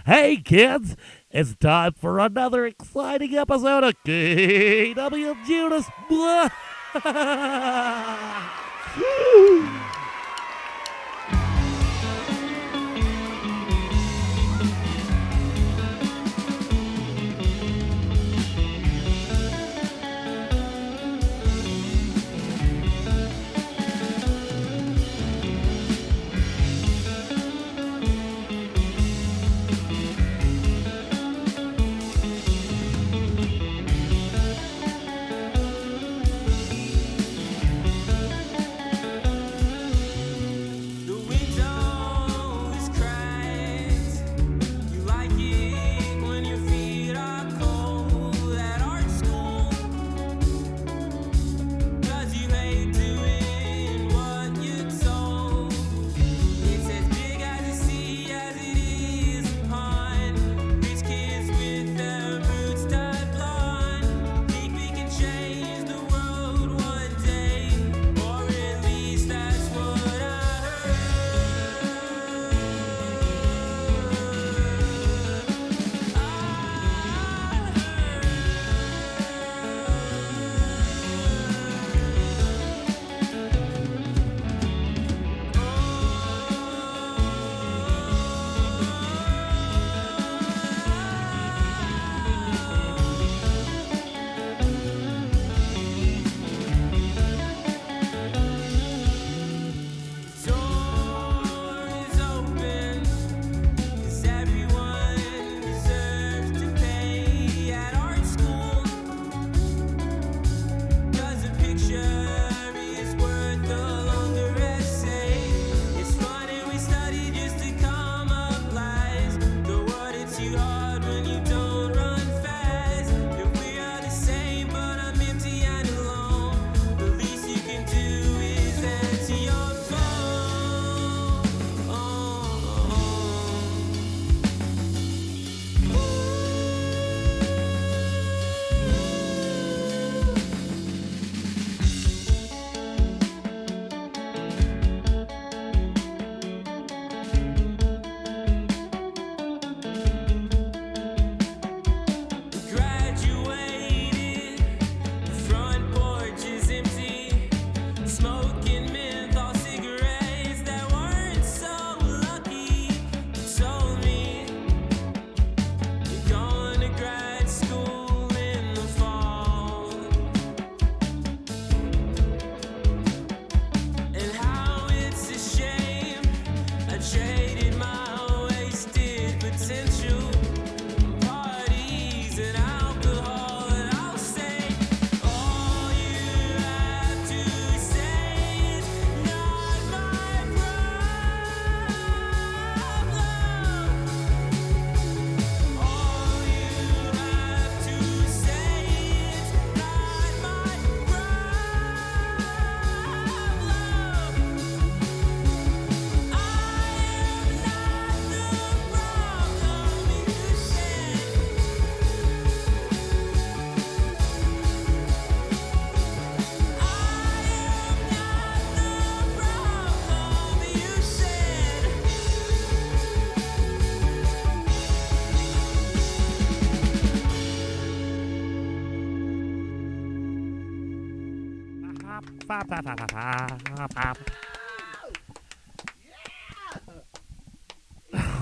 Hey, kids, it's time for another exciting episode of KWJUDAS.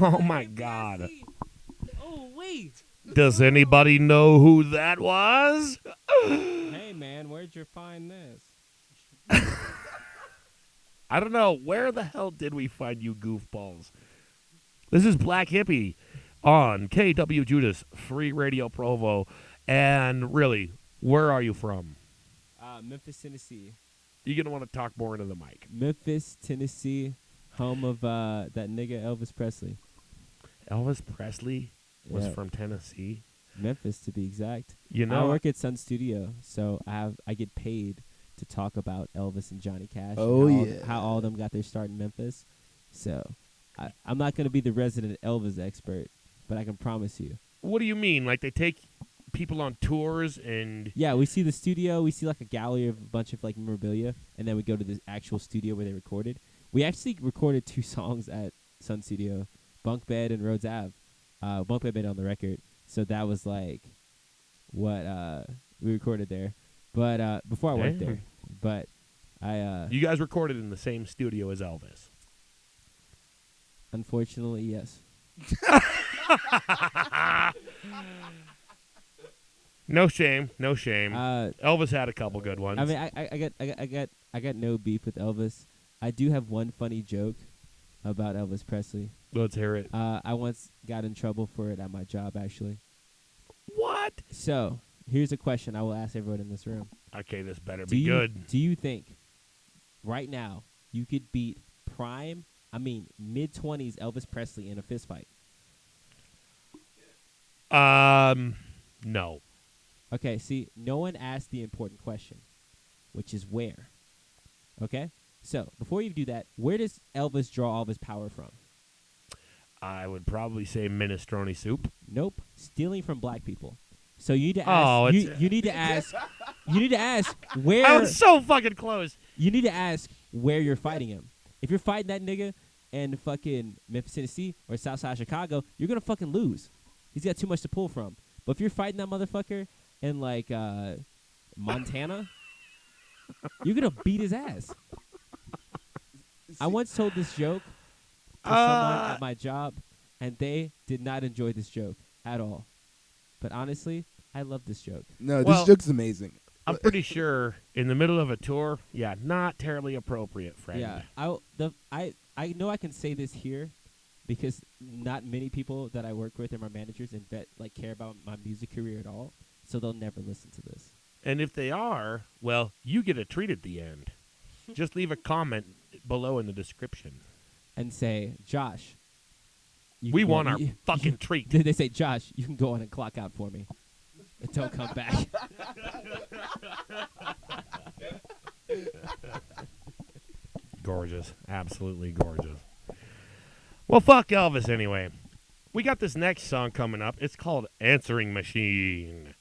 Oh my God. Oh, wait. Does anybody know who that was? Hey, man, where'd you find this? I don't know. Where the hell did we find you goofballs? This is Blvck Hippie on KWJUDAS Free Radio Provo. And really, where are you from? Memphis, Tennessee. You're going to want to talk more into the mic. Memphis, Tennessee, home of that nigga Elvis Presley. Elvis Presley was Yeah. from Tennessee. Memphis, to be exact. You know, I work at Sun Studio, so I get paid to talk about Elvis and Johnny Cash. Oh, and yeah. how all of them got their start in Memphis. So I'm not going to be the resident Elvis expert, but I can promise you. what do you mean? Like they take people on tours and Yeah, we see the studio. We see like a gallery of a bunch of like memorabilia, and then we go to the actual studio where they recorded. We actually recorded 2 songs at Sun Studio, Bunk Bed and Rhodes Ave. Won't Be Made on the record. So that was like what we recorded there. But before I worked there, but I You guys recorded in the same studio as Elvis. unfortunately yes. No shame, no shame. Uh, Elvis had a couple good ones. I mean, I got no beef with Elvis. I do have one funny joke about Elvis Presley. Let's hear it. I once got in trouble for it at my job, actually. What? So here's a question I will ask everyone in this room: Okay, this better be good. Do you think right now you could beat mid-20s Elvis Presley in a fist fight? No. Okay, see, no one asked the important question, which is where. Okay? So, before you do that, where does Elvis draw all of his power from? I would probably say minestrone soup. Nope. Stealing from black people. So you need to Oh, ask it's- you need to ask you need to ask where I was so fucking close. you need to ask where you're fighting him. If you're fighting that nigga in fucking Memphis, Tennessee or Southside Chicago, you're gonna fucking lose. He's got too much to pull from. But if you're fighting that motherfucker in like Montana, you're gonna beat his ass. I once told this joke to someone at my job, and they did not enjoy this joke at all. But honestly, I love this joke. No, Well- this joke's amazing. I'm pretty sure in the middle of a tour, yeah, not terribly appropriate, friend. Yeah, I know I can say this here because not many people that I work with and my managers and care about my music career at all, so they'll never listen to this. And if they are, well, you get a treat at the end. Just leave a comment below in the description. And say, Josh, you We can go- want our you- fucking treat. They say, Josh, you can go on and clock out for me. And don't come back. Gorgeous. Absolutely gorgeous. Well, fuck Elvis anyway. We got this next song coming up. It's called Answering Machine.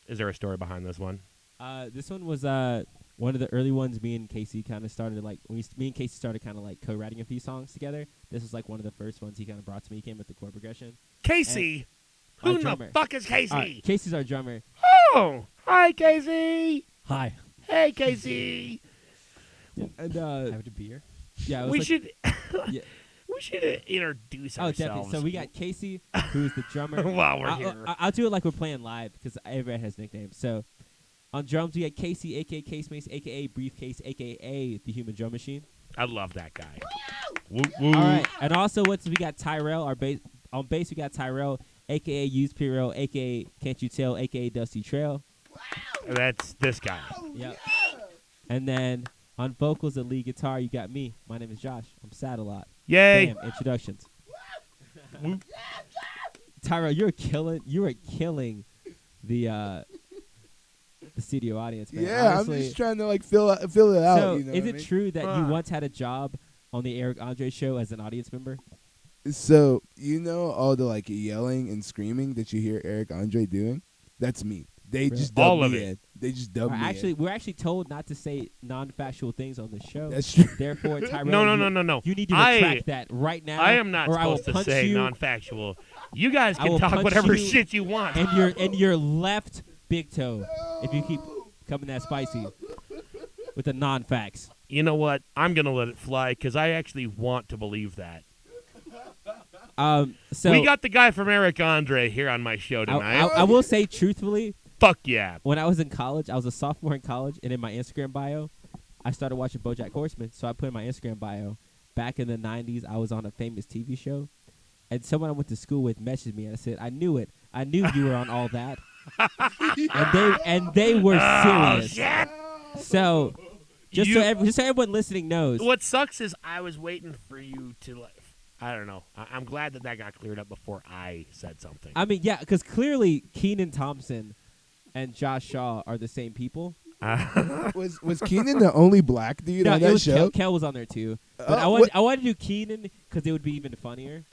Is there a story behind this one? This one was one of the early ones. Me and Casey kind of started me and Casey started kind of like co-writing a few songs together. This was like one of the first ones he kind of brought to me. He came with the chord progression. Casey! Our Who the drummer. fuck is Casey? All right, Casey's our drummer. Oh! Hi, Casey! Hi. Hey, Casey! And Have a beer. yeah, it was We like- should... Yeah. We should introduce Oh, ourselves. definitely. So we got Casey, who's the drummer. While we're I'll, here. I'll do it like we're playing live because everybody has nicknames. So on drums, we got Casey, a.k.a. Case Mace, a.k.a. Briefcase, a.k.a. the Human Drum Machine. I love that guy. Woo, woo. All right. And also, we got Tyrell. Our bass on bass, we got Tyrell, a.k.a. Used Pirel, a.k.a. Can't You Tell, a.k.a. Dusty Trail. That's this guy. Yep. And then on vocals and lead guitar, you got me. My name is Josh. I'm sad a lot. Yay! Bam, introductions. Tyrell, you are killing the studio audience, man. Yeah, Honestly, I'm just trying to like fill it out. so You know is what I it mean? true that you once had a job on the Eric Andre show as an audience member? So you know all the like yelling and screaming that you hear Eric Andre doing? That's me. They Really? just All dubbed of me it. in. They just dubbed me in. We're actually told not to say non-factual things on the show. That's true. Therefore, Tyrell, No. you need to retract that right now. I am not or I will supposed to punch say you non-factual. You guys I can will talk punch whatever you shit you want. and your left big toe if you keep coming that spicy with the non-facts. You know what? I'm going to let it fly because I actually want to believe that. So We got the guy from Eric Andre here on my show tonight. I will say truthfully, Fuck yeah. when I was in college, I was a sophomore in college, and in my Instagram bio, I started watching BoJack Horseman. So I put in my Instagram bio, back in the 90s, I was on a famous TV show, and someone I went to school with messaged me, and I said, I knew it. I knew you were on all that. and they were Oh, serious. shit. So just You- so everyone listening knows. What sucks is I was waiting for you to, like, I don't know. I'm glad that got cleared up before I said something. I mean, yeah, because clearly Keenan Thompson and Josh Shaw are the same people. Was Keenan the only black dude No, on it that was show? Kel was on there too. But Oh, I wanted to do Keenan because it would be even funnier.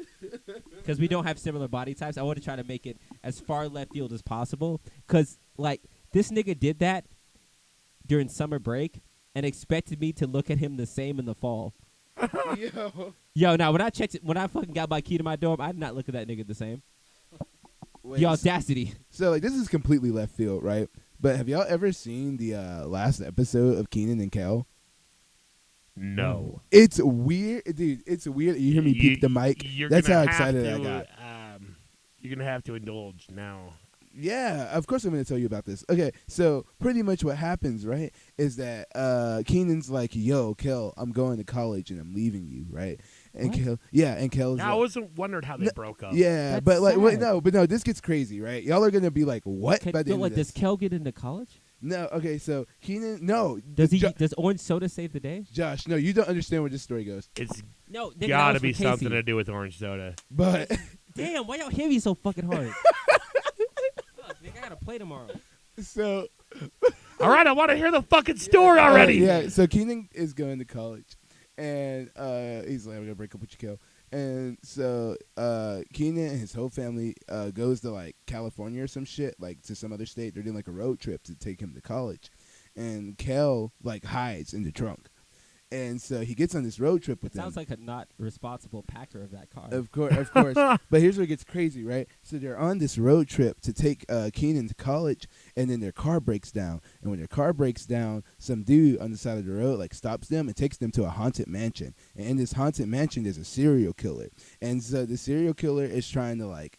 Because we don't have similar body types. I want to try to make it as far left field as possible. Because, like, this nigga did that during summer break and expected me to look at him the same in the fall. Yo. Yo, now when I fucking got my key to my dorm, I did not look at that nigga the same. Wait, The audacity. So like this is completely left field, right? But have y'all ever seen the last episode of Kenan and Kel? No. It's weird, dude. It's weird. You hear me peek the mic? That's how excited I got. You're gonna have to indulge now. Yeah, of course I'm going to tell you about this. Okay, so pretty much what happens, right, is that Keenan's like, yo, Kel, I'm going to college and I'm leaving you, right? And Kel's I wasn't wondered how they broke up. Yeah, That's but like, sad. no, this gets crazy, right? Y'all are going to be like, what? By the end of Does this. Kel get into college? No, okay, so Keenan, no. Does orange soda save the day? Josh, no, you don't understand where this story goes. It's No, nigga, gotta be something to do with orange soda. But Damn, why y'all hit me so fucking hard? Fuck, nigga, I gotta play tomorrow. so All right, I want to hear the fucking story already. yeah, so Keenan is going to college, and he's like, I'm gonna break up with you, Kel. And so Keenan and his whole family goes to like California or some shit, like to some other state. They're doing like a road trip to take him to college, and Kel like hides in the trunk. And so he gets on this road trip with them. Sounds like a not responsible packer of that car. Of course. But here's where it gets crazy, right? So they're on this road trip to take Keenan to college, and then their car breaks down. And when their car breaks down, some dude on the side of the road like stops them and takes them to a haunted mansion. And in this haunted mansion, there's a serial killer. And so the serial killer is trying to like,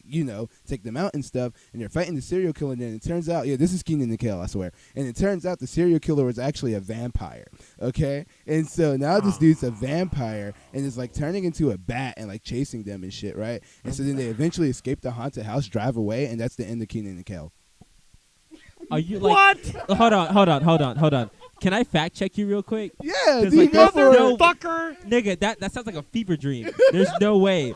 take them out and stuff. And they're fighting the serial killer. And then it turns out, this is Keenan and Kel, I swear. And it turns out the serial killer was actually a vampire. Okay, and so now this dude's a vampire and is like turning into a bat and like chasing them and shit, right? And so then they eventually escape the haunted house, drive away, and that's the end of Keenan and Kel. Are you like? What? Hold on. Can I fact check you real quick? Yeah, 'Cause, dude, like, go for it. Motherfucker. Nigga, that sounds like a fever dream. There's no way.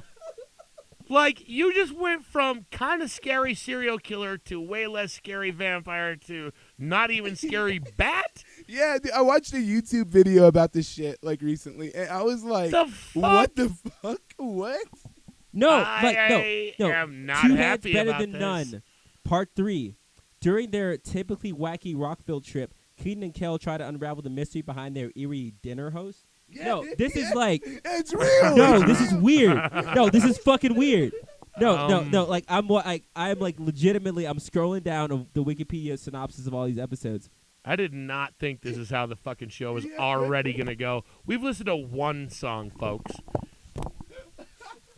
Like, you just went from kind of scary serial killer to way less scary vampire to not even scary bat? Yeah, dude, I watched a YouTube video about this shit like recently, and I was like, The fuck? "What the fuck? What?" No, I no. am not Two hands happy better about than this. none. Part 3. During their typically wacky Rockville trip, Keaton and Kel try to unravel the mystery behind their eerie dinner host. No, this is like It's real. no, It's this is real. weird. No, this is fucking weird. No. Like I'm like legitimately I'm scrolling down of the Wikipedia synopsis of all these episodes. I did not think this is how the fucking show is already going to go. We've listened to one song, folks.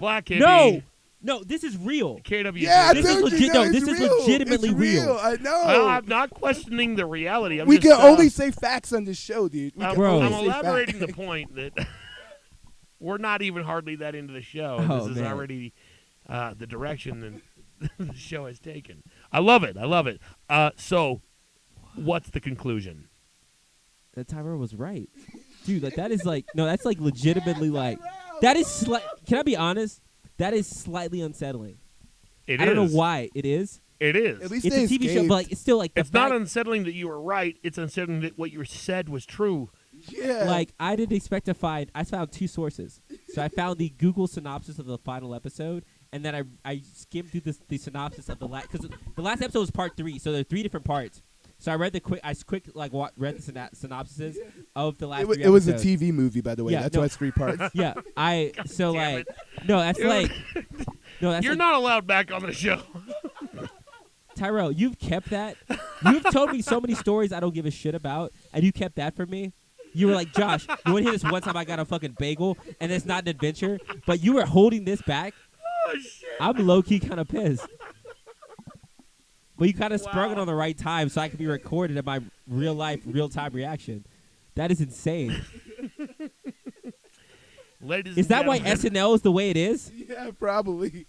Blvck Hippie. No, this is real. KWJUDAS. Yeah, This is dude, legit- you know, no, this it's is real. legitimately It's real. I know. Well, I'm not questioning the reality. We just, can only say facts on this show, dude. We can Bro. only I'm say elaborating facts. the point that we're not even hardly that into the show. Oh, This is man. already the direction that the show has taken. I love it. So, what's the conclusion? That Tyrell was right, dude. Like that is like no, that's like legitimately like that is. Can I be honest? That is slightly unsettling. I don't know why it is. It is. At least It's they a TV show, escaped. but like it's still like the It's not fact- unsettling that you were right. It's unsettling that what you said was true. Yeah. Like I didn't expect to find. I found 2 sources. So I found the Google synopsis of the final episode, and then I skimmed through the synopsis of the last because the last episode was part 3. So there are 3 different parts. So I read the read the synopses of the last. it 3 was a episodes. TV movie, by the way. Yeah, That's no. why it's 3 parts. Yeah, so damn like no, that's Dude. like no, that's You're like, not allowed back on the show. Tyrell, you've kept that. You've told me so many stories I don't give a shit about, and you kept that from me. You were like, Josh, you want to hear this one time I got a fucking bagel, and it's not an adventure, but you were holding this back? Oh, shit. I'm low-key kind of pissed. But you kind of sprung it Wow. on the right time so I could be recorded at my real-life, real-time reaction. That is insane. Ladies Is and that why gentlemen, SNL is the way it is? Yeah, probably.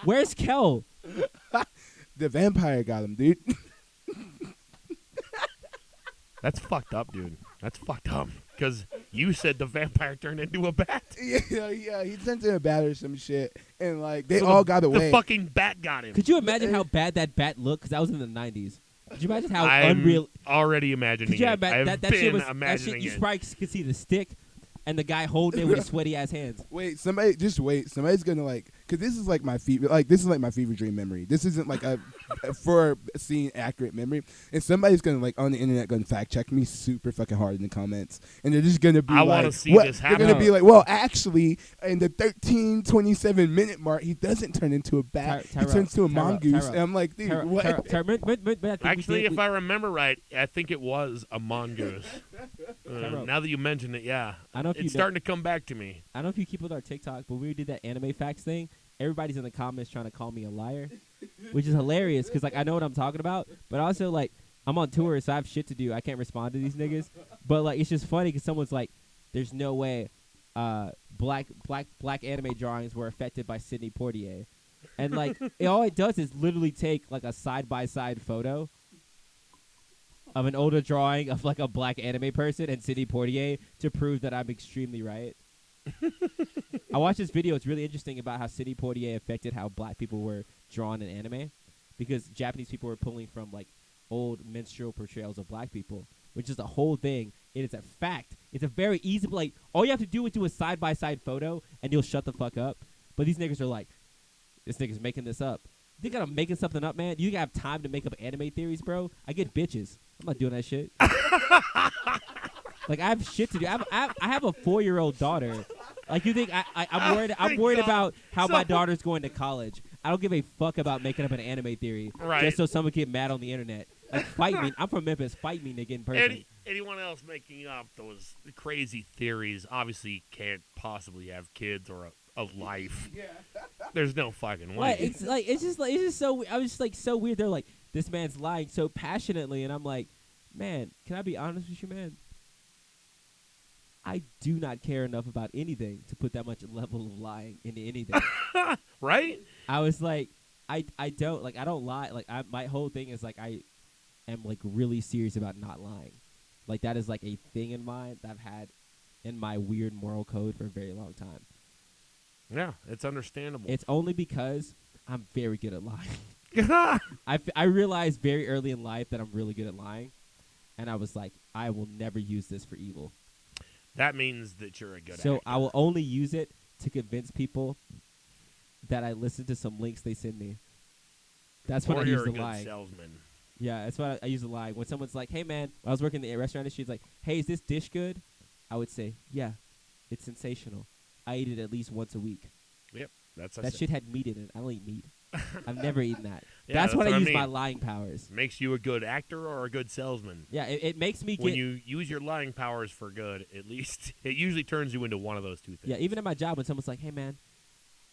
Where's Kel? The vampire got him, dude. That's fucked up, dude. That's fucked up. Because you said the vampire turned into a bat. yeah, he turned into a bat or some shit, and like they So all the- got away. The fucking bat got him. Could you imagine how bad that bat looked? Because that was in the 90s. Could you imagine how I'm unreal... already imagining Could you it. imagine I've that been shit was... That imagining shit, you it. probably could see the stick and the guy holding it with his sweaty-ass hands. Wait, somebody, just wait. Somebody's gonna like because this is like my fever. Like this is like my fever dream memory. This isn't like a for seeing accurate memory. And somebody's gonna like on the internet gonna fact check me super fucking hard in the comments, and they're just gonna be I like, wanna see what? this They're happen. gonna be like, well, actually, in the 13:27-minute mark, he doesn't turn into a bat. He turns to a mongoose. And I'm like, dude, what? Actually, if I remember right, I think it was a mongoose. Now that you mention it, yeah, I don't know if it's starting to come back to me. I don't know if you keep with our TikTok, but when we did that anime facts thing, everybody's in the comments trying to call me a liar, which is hilarious because like I know what I'm talking about, but also like I'm on tour, so I have shit to do. I can't respond to these niggas, but like it's just funny because someone's like, "There's no way black anime drawings were affected by Sidney Poitier," and like all it does is literally take like a side-by-side photo of an older drawing of like a black anime person and Sidney Poitier to prove that I'm extremely right. I watched this video. It's really interesting about how Sidney Poitier affected how black people were drawn in anime, because Japanese people were pulling from like old minstrel portrayals of black people, which is a whole thing. It is a fact. It's a very easy, like all you have to do is do a side-by-side photo and you'll shut the fuck up. But these niggas are like, this nigga's making this up. You think I'm making something up, man? You think I have time to make up anime theories, bro? I get bitches. I'm not doing that shit. Like I have shit to do. I have a 4-year-old daughter. Like you think I'm worried? I'm worried about how my daughter's going to college. I don't give a fuck about making up an anime theory just so someone can get mad on the internet. Like fight me. I'm from Memphis. Fight me, nigga, in person. Anyone else making up those crazy theories obviously can't possibly have kids or a life. Yeah. There's no fucking way. It's just so. I was just like so weird. They're like, this man's lying so passionately, and I'm like, man, can I be honest with you, man? I do not care enough about anything to put that much level of lying into anything. Right? I was like, I don't lie. Like my whole thing is like I am like really serious about not lying. Like that is like a thing in mind that I've had in my weird moral code for a very long time. Yeah, it's understandable. It's only because I'm very good at lying. I realized very early in life that I'm really good at lying, and I was like, I will never use this for evil. That means that you're a good actor. So I will only use it to convince people that I listen to some links they send me. That's when I use the lying. Salesman. Yeah, that's what I use the lying. When someone's like, hey, man, when I was working in the restaurant industry, it's like, hey, is this dish good? I would say, yeah, it's sensational. I eat it at least once a week. Yep. That shit had meat in it. I don't eat meat. I've never eaten that. Yeah, that's what I use mean. my lying powers. Makes you a good actor or a good salesman. Yeah, it makes me when you use your lying powers for good, at least it usually turns you into one of those two things. Yeah, even at my job, when someone's like, "Hey, man,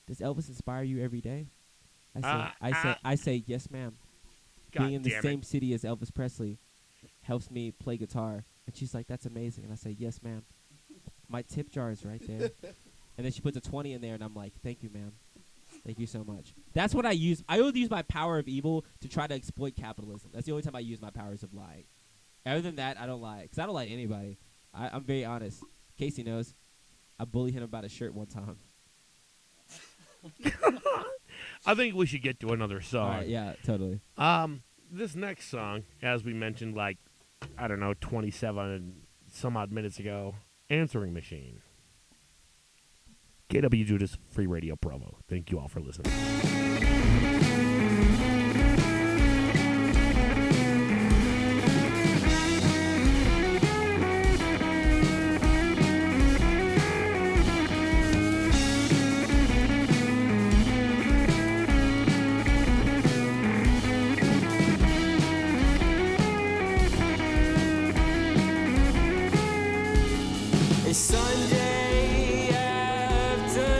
does Elvis inspire you every day?" I say, yes, ma'am. God Being in the damn same city as Elvis Presley helps me play guitar, and she's like, "That's amazing," and I say, "Yes, ma'am. My tip jar is right there," and then she puts a 20 in there, and I'm like, "Thank you, ma'am. Thank you so much." That's what I use. I only use my power of evil to try to exploit capitalism. That's the only time I use my powers of lying. Other than that, I don't lie. Because I don't lie to anybody. I'm very honest. Casey knows. I bullied him about a shirt one time. I think we should get to another song. All right, yeah, totally. This next song, as we mentioned, like, I don't know, 27 some odd minutes ago, Answering Machine. KWJUDAS Free Radio Provo. Thank you all for listening. It's Sunday afternoon,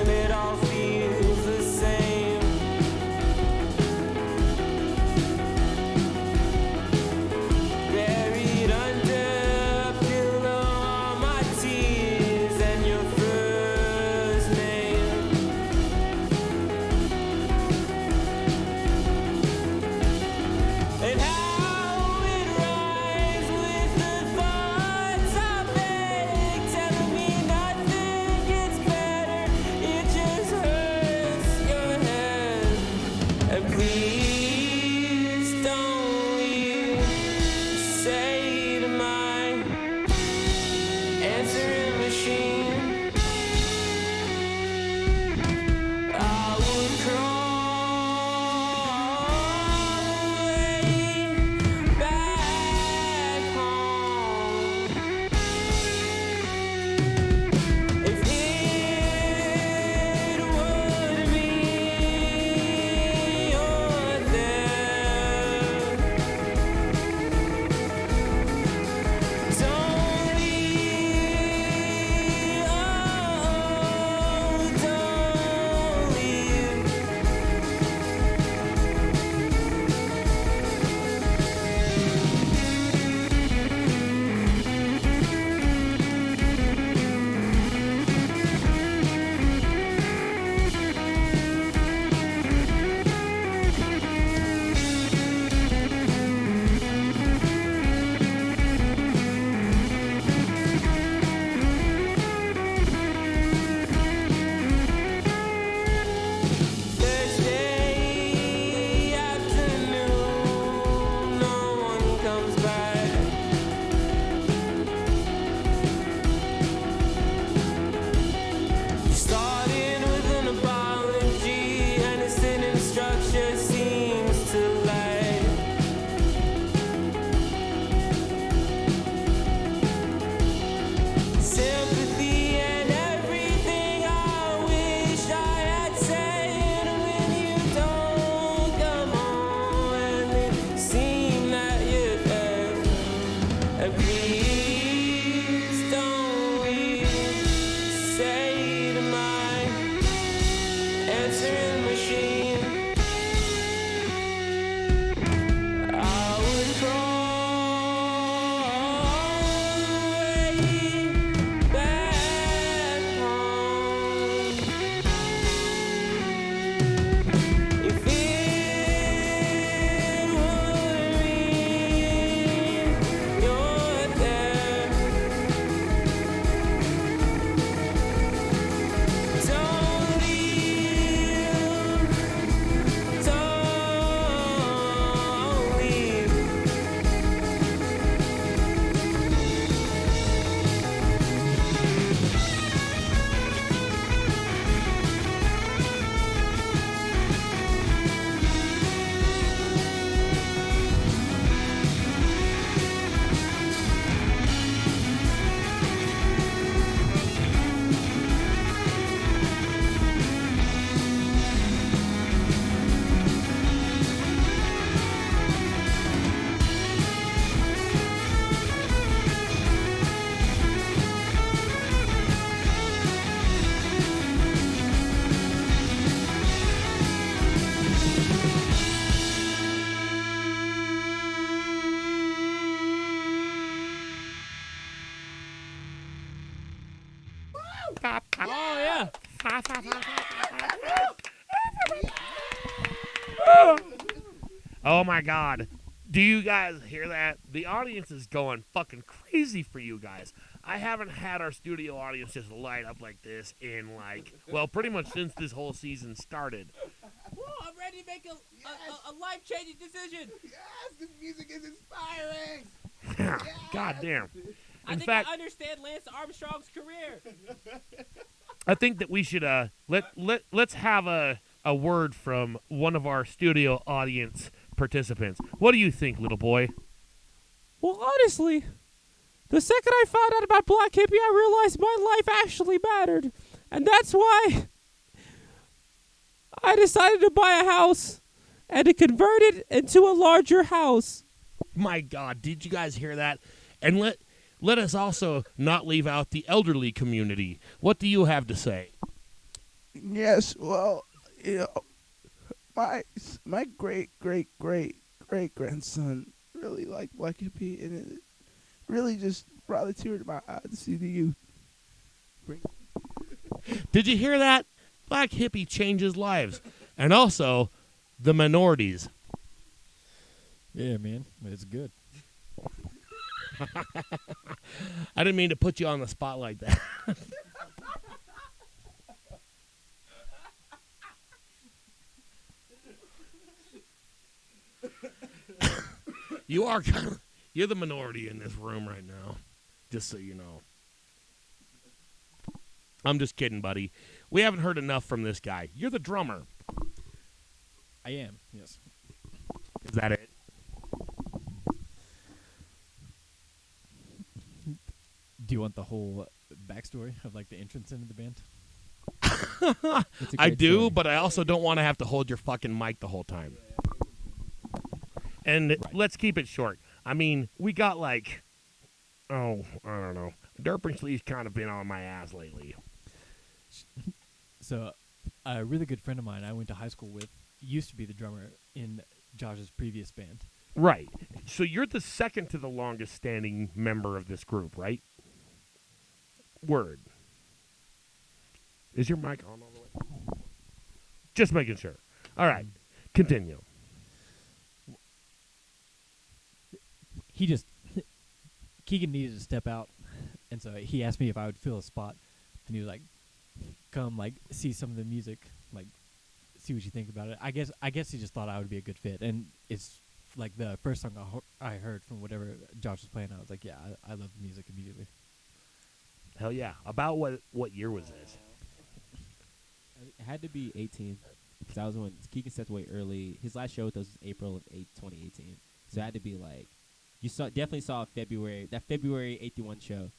it all feels the same. Oh my God. Do you guys hear that? The audience is going fucking crazy for you guys. I haven't had our studio audience just light up like this in pretty much since this whole season started. Woo, I'm ready to make a life-changing decision. Yes, this music is inspiring. God damn. I think I understand Lance Armstrong's career. I think that we should let's have a word from one of our studio audience participants. What do you think, little boy? Well, honestly, the second I found out about Blvck Hippie, I realized my life actually mattered. And that's why I decided to buy a house and to convert it into a larger house. My God, did you guys hear that? And let us also not leave out the elderly community. What do you have to say? Yes, well, my great grandson really liked Blvck Hippie, and it really just brought a tear to my eye to see the youth. Did you hear that? Blvck Hippie changes lives, and also the minorities. Yeah, man, it's good. I didn't mean to put you on the spot like that. You're the minority in this room right now, just so you know. I'm just kidding, buddy. We haven't heard enough from this guy. You're the drummer. I am, yes. Is that it? Do you want the whole backstory of like the entrance into the band? I do, but I also don't want to have to hold your fucking mic the whole time. And let's keep it short. I mean, we got I don't know. Durpenshlee's kind of been on my ass lately. So, a really good friend of mine I went to high school with used to be the drummer in Josh's previous band. Right. So you're the second to the longest standing member of this group, right? Word. Is your mic on all the way? Just making sure. All right. Continue. Keegan needed to step out, and so he asked me if I would fill a spot, and he was like, come, see some of the music, see what you think about it. I guess he just thought I would be a good fit, and it's, the first song I heard from whatever Josh was playing, I was like, yeah, I love the music immediately. Hell yeah. About what year was this? It had to be 18, because that was when Keegan stepped away early. His last show with us was April of 2018, so it had to be you definitely saw that February 81 show.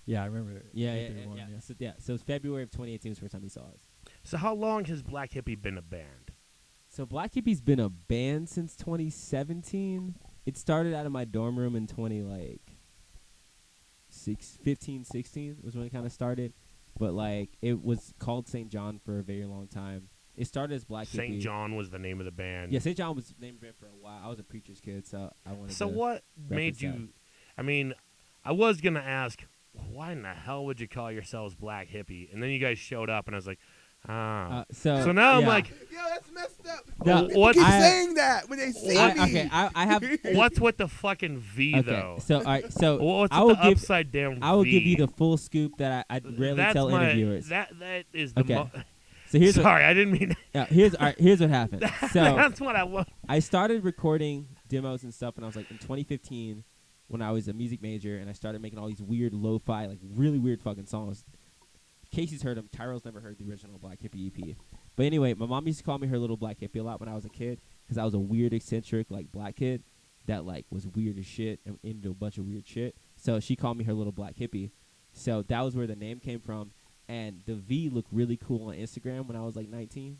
Yeah, I remember. Yeah. So February of 2018 was the first time he saw us. So how long has Blvck Hippie been a band? So Blvck Hippie's been a band since 2017. It started out of my dorm room in 15, 16 was when it kind of started. But it was called St. John for a very long time. It started as Blvck Hippie. St. John was the name of the band. Yeah, St. John was the name of the band for a while. I was a preacher's kid, so I wanted So to what made you... that. I mean, I was going to ask, why in the hell would you call yourselves Blvck Hippie? And then you guys showed up, and I was like, So now I'm like... Yo, that's messed up. No, People keep saying that when they see me. Okay, I have... What's with the fucking V, though? So, all right, so What's I with will the give, upside down V? I will give you the full scoop that I rarely tell interviewers. That is the... Okay. So here's Sorry, I didn't mean... here's what happened. So That's what I want. I started recording demos and stuff when I was in 2015 when I was a music major, and I started making all these weird lo-fi, really weird fucking songs. Casey's heard them. Tyrell's never heard the original Blvck Hippie EP. But anyway, my mom used to call me her little Blvck Hippie a lot when I was a kid because I was a weird, eccentric, black kid that, was weird as shit and into a bunch of weird shit. So she called me her little Blvck Hippie. So that was where the name came from. And the V looked really cool on Instagram when I was 19,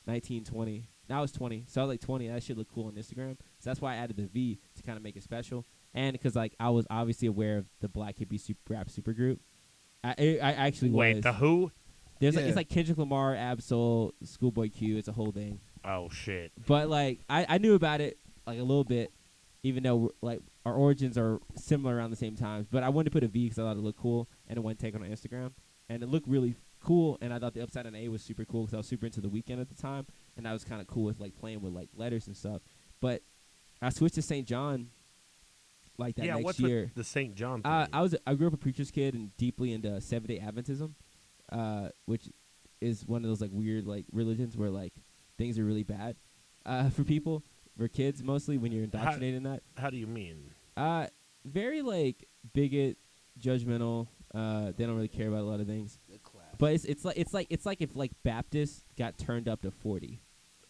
20. Now I was 20. So I was 20. That shit looked cool on Instagram. So that's why I added the V to kind of make it special. And because I was obviously aware of the Blvck Hippie rap supergroup. I actually Wait, was. the who? There's it's Kendrick Lamar, Absol, Schoolboy Q. It's a whole thing. Oh, shit. But I knew about it a little bit, even though our origins are similar around the same times. But I wanted to put a V because I thought it looked cool and it went take on Instagram. And it looked really cool, and I thought the upside down A was super cool because I was super into the Weeknd at the time, and I was kind of cool with like playing with like letters and stuff. But I switched to St. John like that next what's year. with the St. John thing? I grew up a preacher's kid and deeply into Seventh-day Adventism, which is one of those like weird like religions where like things are really bad for people, for kids mostly when you're indoctrinated in that. How do you mean? Very like bigot, judgmental. They don't really care about a lot of things. But it's like if like Baptists got turned up to 40.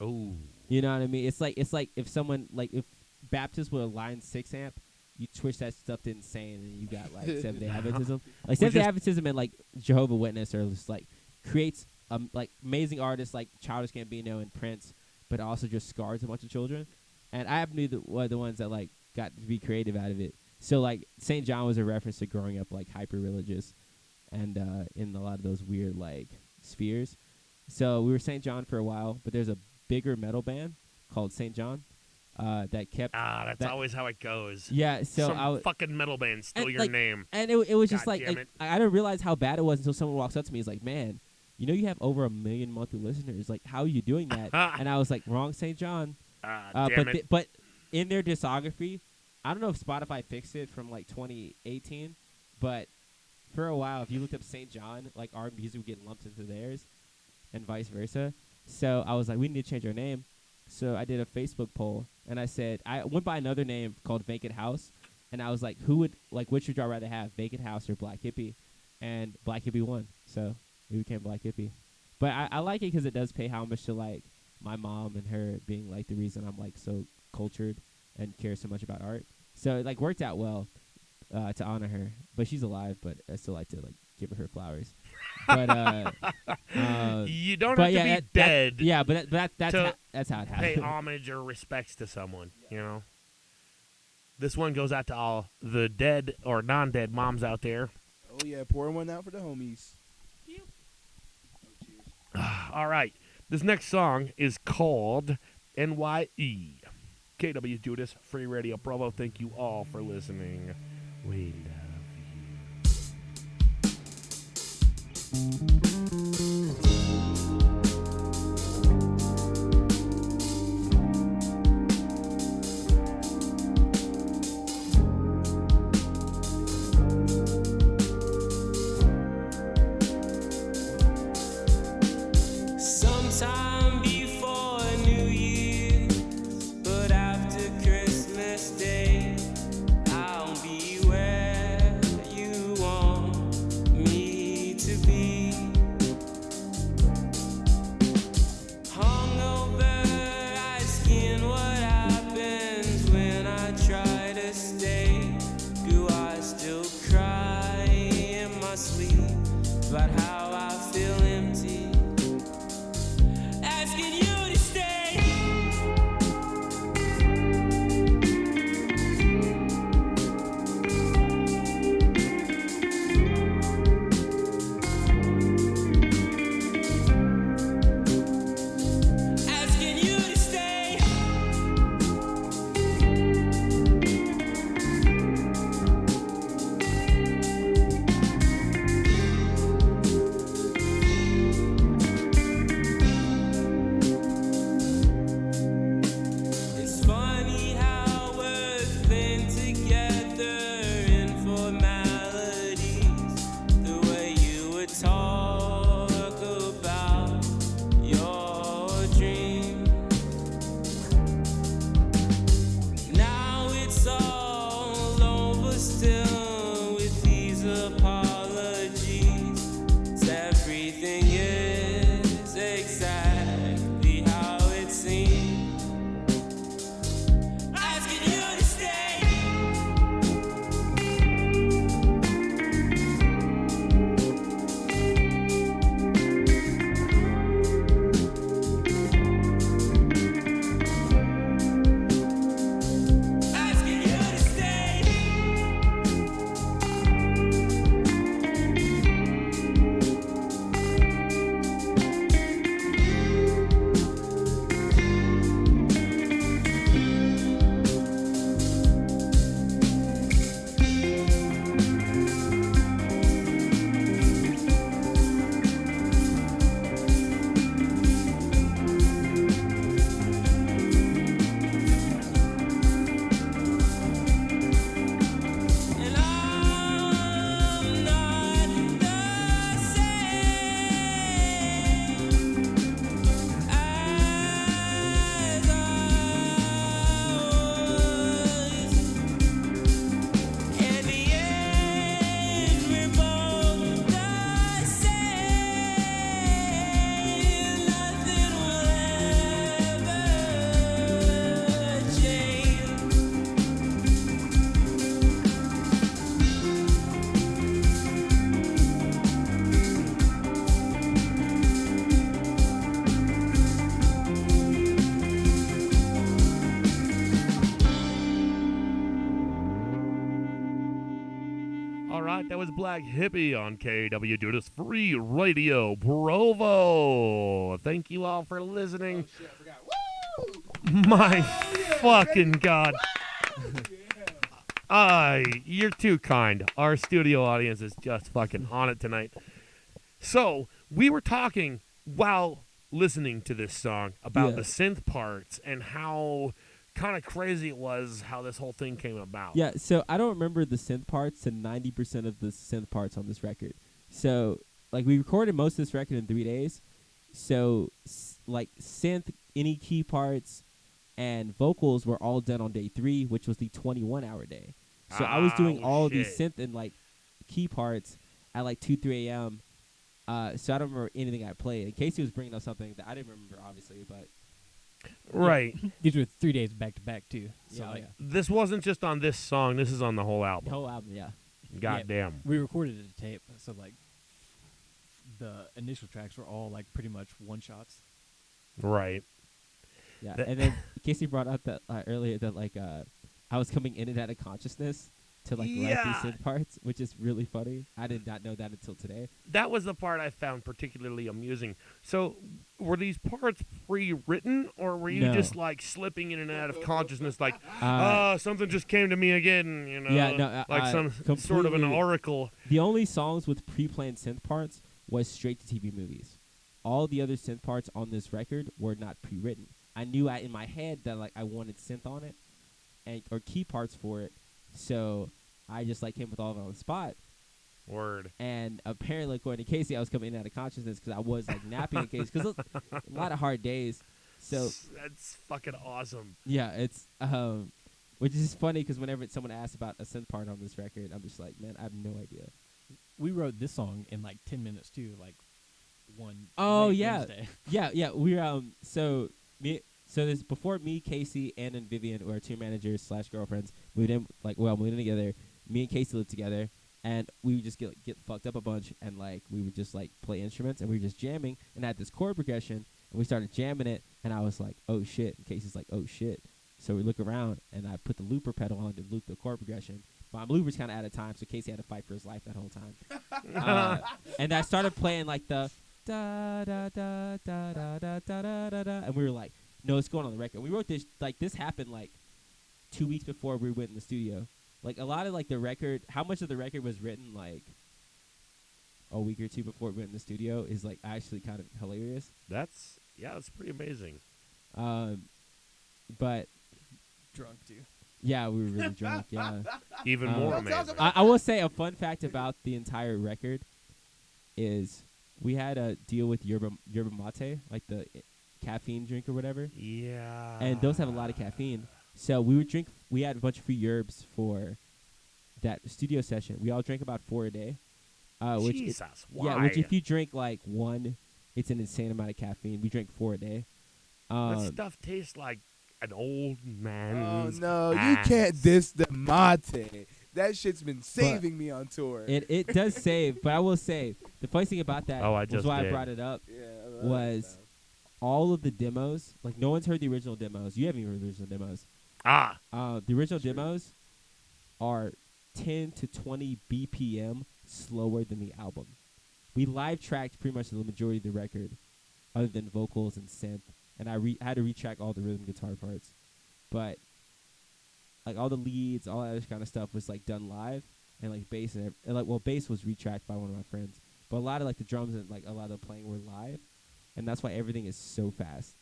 Oh. You know what I mean? It's like if someone like if Baptists were a line 6 amp, you twitch that stuff to insane, and you got like Seventh-day Adventism. Like Seventh-day Adventism and like Jehovah's Witness are just like creates like amazing artists like Childish Gambino and Prince, but also just scars a bunch of children. And I happen to be the ones that like got to be creative out of it. So like St. John was a reference to growing up like hyper religious, and in a lot of those weird like spheres. So we were St. John for a while, but there's a bigger metal band called St. John that kept. That's always how it goes. Yeah, so some fucking metal band stole your like, name. And it was just God like damn it. I didn't realize how bad it was until someone walks up to me. He's like, "Man, you know you have over 1 million monthly listeners. Like, how are you doing that?" And I was like, "Wrong, St. John." Damn it. But in their discography, I don't know if Spotify fixed it from like 2018, but for a while, if you looked up St. John, like our music would get lumped into theirs, and vice versa. So I was like, we need to change our name. So I did a Facebook poll, and I said I went by another name called Vacant House, and I was like, which would y'all rather have, Vacant House or Blvck Hippie? And Blvck Hippie won, so we became Blvck Hippie. But I like it because it does pay homage to like my mom and her being like the reason I'm like so cultured and care so much about art. So it like worked out well to honor her. But she's alive, but I still like to like give her flowers. But you don't have to be dead. But that's how it pay happened. homage or respects to someone. You know. This one goes out to all the dead or non-dead moms out there. Oh yeah, pouring one out for the homies. All right. This next song is called NYE. KWJUDAS, Free Radio Provo. Thank you all for listening. We love you. Sometime before New Year's, but after Christmas Day, I'll be where you want me to be. was Blvck Hippie on KWJUDAS Free Radio Provo. Thank you all for listening. Oh, shit, I forgot. Woo! My yeah, fucking God. You're too kind. Our studio audience is just fucking on it tonight. So, we were talking while listening to this song about Yeah. the synth parts and how kind of crazy it was how this whole thing came about. Yeah, so I don't remember the synth parts and 90% of the synth parts on this record. So, like, we recorded most of this record in 3 days. So, like, synth, any key parts, and vocals were all done on day 3, which was the 21-hour day. So I was doing all of these synth and, like, key parts at, like, 2, 3 a.m., so I don't remember anything I played. And Casey was bringing up something that I didn't remember, obviously, but... Right. These were 3 days back to back too. So Yeah, like, yeah. This wasn't just on this song. This is on the whole The album. whole album, yeah. Goddamn. we recorded a tape, so like the initial tracks were all like pretty much one shots. Right. Yeah, That- and then Casey brought up that earlier that like I was coming in and out of consciousness to like write Yeah. these synth parts, which is really funny. I did not know that until today. That was the part I found particularly amusing. So, were these parts pre-written, or were you No. just like slipping in and out of consciousness, like, something just came to me again, you know? Yeah, no, like some sort of an completely- oracle. The only songs with pre-planned synth parts was straight to TV movies. All the other synth parts on this record were not pre-written. I knew in my head that like I wanted synth on it, or key parts for it, so I just like came with all of it on the spot. Word. And apparently, according to Casey, I was coming in out of consciousness because I was like napping in Casey because a lot of hard days. So That's fucking awesome. yeah, it's which is funny because whenever someone asks about a synth part on this record, I'm just like, man, I have no idea. We wrote this song in like 10 minutes too, like one. Oh, late yeah. Wednesday. Yeah, we're so this before me, Casey, Ann, and Vivian, who are two managers / girlfriends, moved in together. Me and Casey lived together, and we would just get fucked up a bunch, and like we would just like play instruments, and we were just jamming, and I had this chord progression, and we started jamming it, and I was like, oh shit, and Casey's like, oh shit. So we look around, and I put the looper pedal on to loop the chord progression. My looper's kind of out of time, so Casey had to fight for his life that whole time. And I started playing like the da da da da da da da da da da, and we were like, no, it's going on the record. We wrote this like this happened like 2 weeks before we went in the studio. Like a lot of like the record, how much of the record was written like a week or two before we went in the studio is like actually kind of hilarious. That's pretty amazing. But Drunk too. yeah, we were really drunk. Yeah. Even more amazing. I will say a fun fact about the entire record is we had a deal with yerba mate, like the caffeine drink or whatever, Yeah. and those have a lot of caffeine. So we had a bunch of free yerbs for that studio session. We all drank about 4 a day. Which Jesus, why? yeah, which if you drink like one, it's an insane amount of caffeine. We drank 4 a day. that stuff tastes like an old Oh man's no, you ass. can't diss the mate. That shit's been saving me on tour. It does save, but I will say the funny thing about that Oh, I was just why did. I brought it up. yeah, I love Was that stuff. all of the demos, like no one's heard the original demos. You haven't even heard the original demos. Ah, The original demos are 10 to 20 BPM slower than the album. We live tracked pretty much the majority of the record, other than vocals and synth, and I had to retrack all the rhythm guitar parts. But like all the leads, all that other kind of stuff was like done live, and like bass and bass was retracked by one of my friends. But a lot of like the drums and like a lot of the playing were live, and that's why everything is so fast.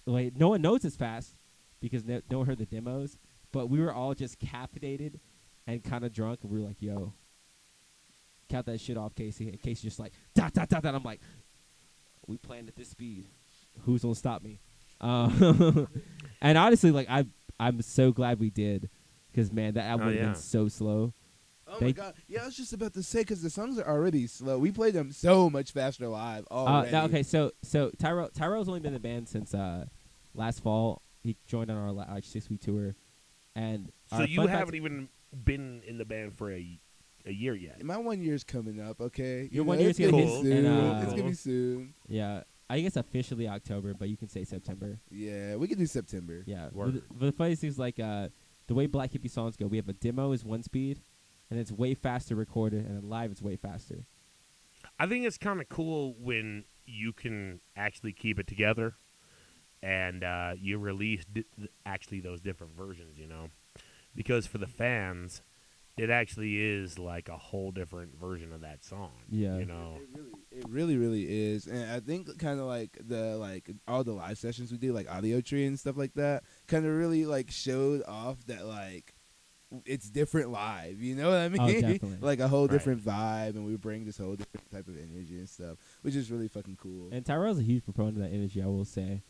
Like no one knows it's fast because no one heard the demos, but we were all just caffeinated and kind of drunk, and we were like, "Yo, count that shit off, Casey." And Casey just like dot dot dot dot. I'm like, "We playing at this speed. Who's gonna stop me?" And honestly, like I'm so glad we did, because man, that album would have yeah. been so slow. Oh my Thank- god! Yeah, I was just about to say because the songs are already slow. We played them so much faster live already. Okay, so Tyro's only been in the band since last fall. He joined on our 6-week tour, and so our you fun fact- haven't even been in the band for a year yet. My 1 year's coming up. Okay, Your You 1 know, year's it's gonna gonna hit, be soon. and, It's gonna be soon. Yeah, I guess officially October, but you can say September. Yeah, we can do September. Yeah. Word. But the funny thing is, like, the way Blvck Hippie songs go, we have a demo is 1 speed, and it's way faster recorded, and then live it's way faster. I think it's kind of cool when you can actually keep it together, and you release actually those different versions, you know, because for the fans, it actually is like a whole different version of that song. Yeah. You know. It really is, and I think kind of like all the live sessions we do, like Audio Tree and stuff like that, kind of really like showed off that like it's different live. You know what I mean? Oh, definitely. Like a whole Right. different vibe, and we bring this whole different type of energy and stuff, which is really fucking cool. And Tyrell's a huge proponent of that energy, I will say.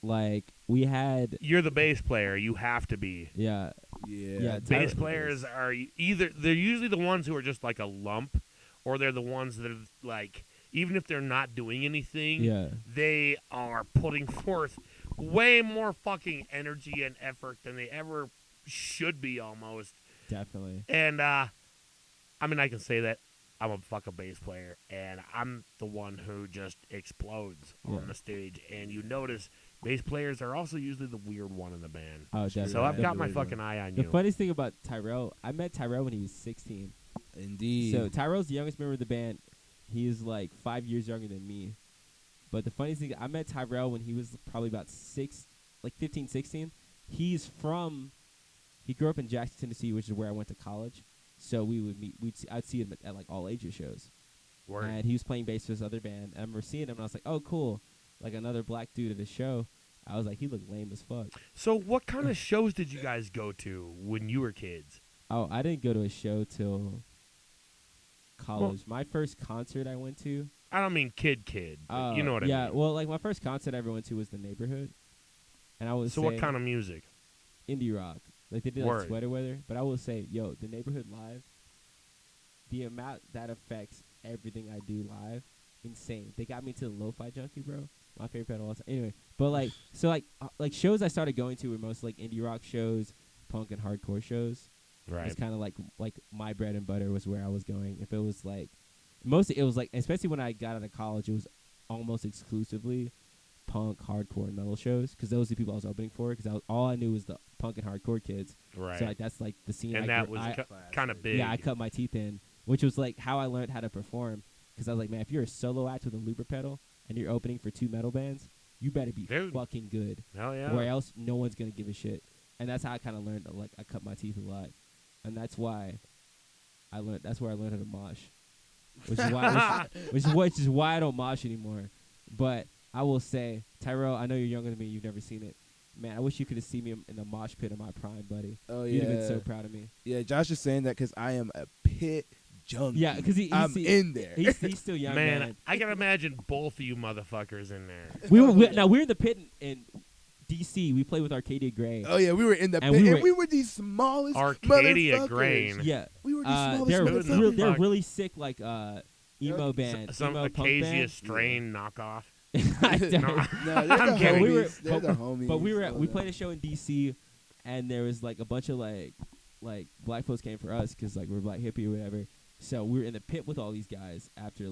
Like, we had... You're the bass player. You have to be. Yeah. Yeah, Bass players are either they're usually the ones who are just like a lump, or they're the ones that are like, even if they're not doing anything, Yeah. they are putting forth way more fucking energy and effort than they ever should be, almost. Definitely. And I mean, I can say that I'm a fucking bass player, and I'm the one who just explodes Yeah. on the stage. And you notice bass players are also usually the weird one in the band. Oh, definitely. So I've got my Definitely. fucking eye on The you. funniest thing about Tyrell, I met Tyrell when he was 16. Indeed. So Tyrell's the youngest member of the band. He is like 5 years younger than me. But the funniest thing, I met Tyrell when he was probably about 15, 16. He grew up in Jackson, Tennessee, which is where I went to college. So we would meet. I'd see him at like all ages shows. Word. And he was playing bass for his other band. And I remember seeing him, and I was like, "Oh, cool!" Like another black dude at a show. I was like, he looked lame as fuck. So what kind of shows did you guys go to when you were kids? Oh, I didn't go to a show till college. My first concert I went to. I don't mean kid, but you know what I yeah, mean. well, like my first concert I ever went to was the Neighborhood, and I was So what kind of music? indie rock. Like they did Word. like Sweater Weather, but I will say, yo, the Neighborhood live, the amount that affects everything I do live, insane. They got me to the Lo-Fi Junkie, bro. My favorite band of all time. Anyway, but like, so like shows I started going to were mostly like indie rock shows, punk and hardcore shows. Right. It's kind of like my bread and butter was where I was going. If it was like, mostly it was like, especially when I got out of college, it was almost exclusively punk, hardcore, and metal shows, because those are the people I was opening for. Because all I knew was the punk and hardcore kids. Right. So like that's like the scene. And I that grew- was I- kind of big. yeah, I cut my teeth in, which was like how I learned how to perform. Because I was like, man, if you're a solo act with a looper pedal and you're opening for two metal bands, you better be Dude. fucking good, Hell yeah. or else no one's gonna give a shit. And that's how I kind of learned. Like I cut my teeth a lot, and that's why I learned. That's where I learned how to mosh, which is why I don't mosh anymore. But I will say, Tyrell, I know you're younger than me. You've never seen it. Man, I wish you could have seen me in the mosh pit of my prime, buddy. Oh You'd have yeah. been so proud of me. Yeah, Josh is saying that because I am a pit junkie. Yeah, because I'm in there. He's still young, Man, man. I can imagine both of you motherfuckers in there. We were in the pit in DC. We played with Arcadia Gray. Oh yeah, we were in the And pit, we and were- we were the smallest Arcadia motherfuckers. Grain. Yeah, We were the smallest they're motherfuckers. they're Fuck. really sick, like emo band, Some emo punk Acacia band. strain knockoff. I don't- No. No, they're I'm the kidding. homies. They're the homies. But we Oh, played a show in DC, and there was like a bunch of like black folks came for us because like we're Blvck Hippie or whatever. So we were in the pit with all these guys after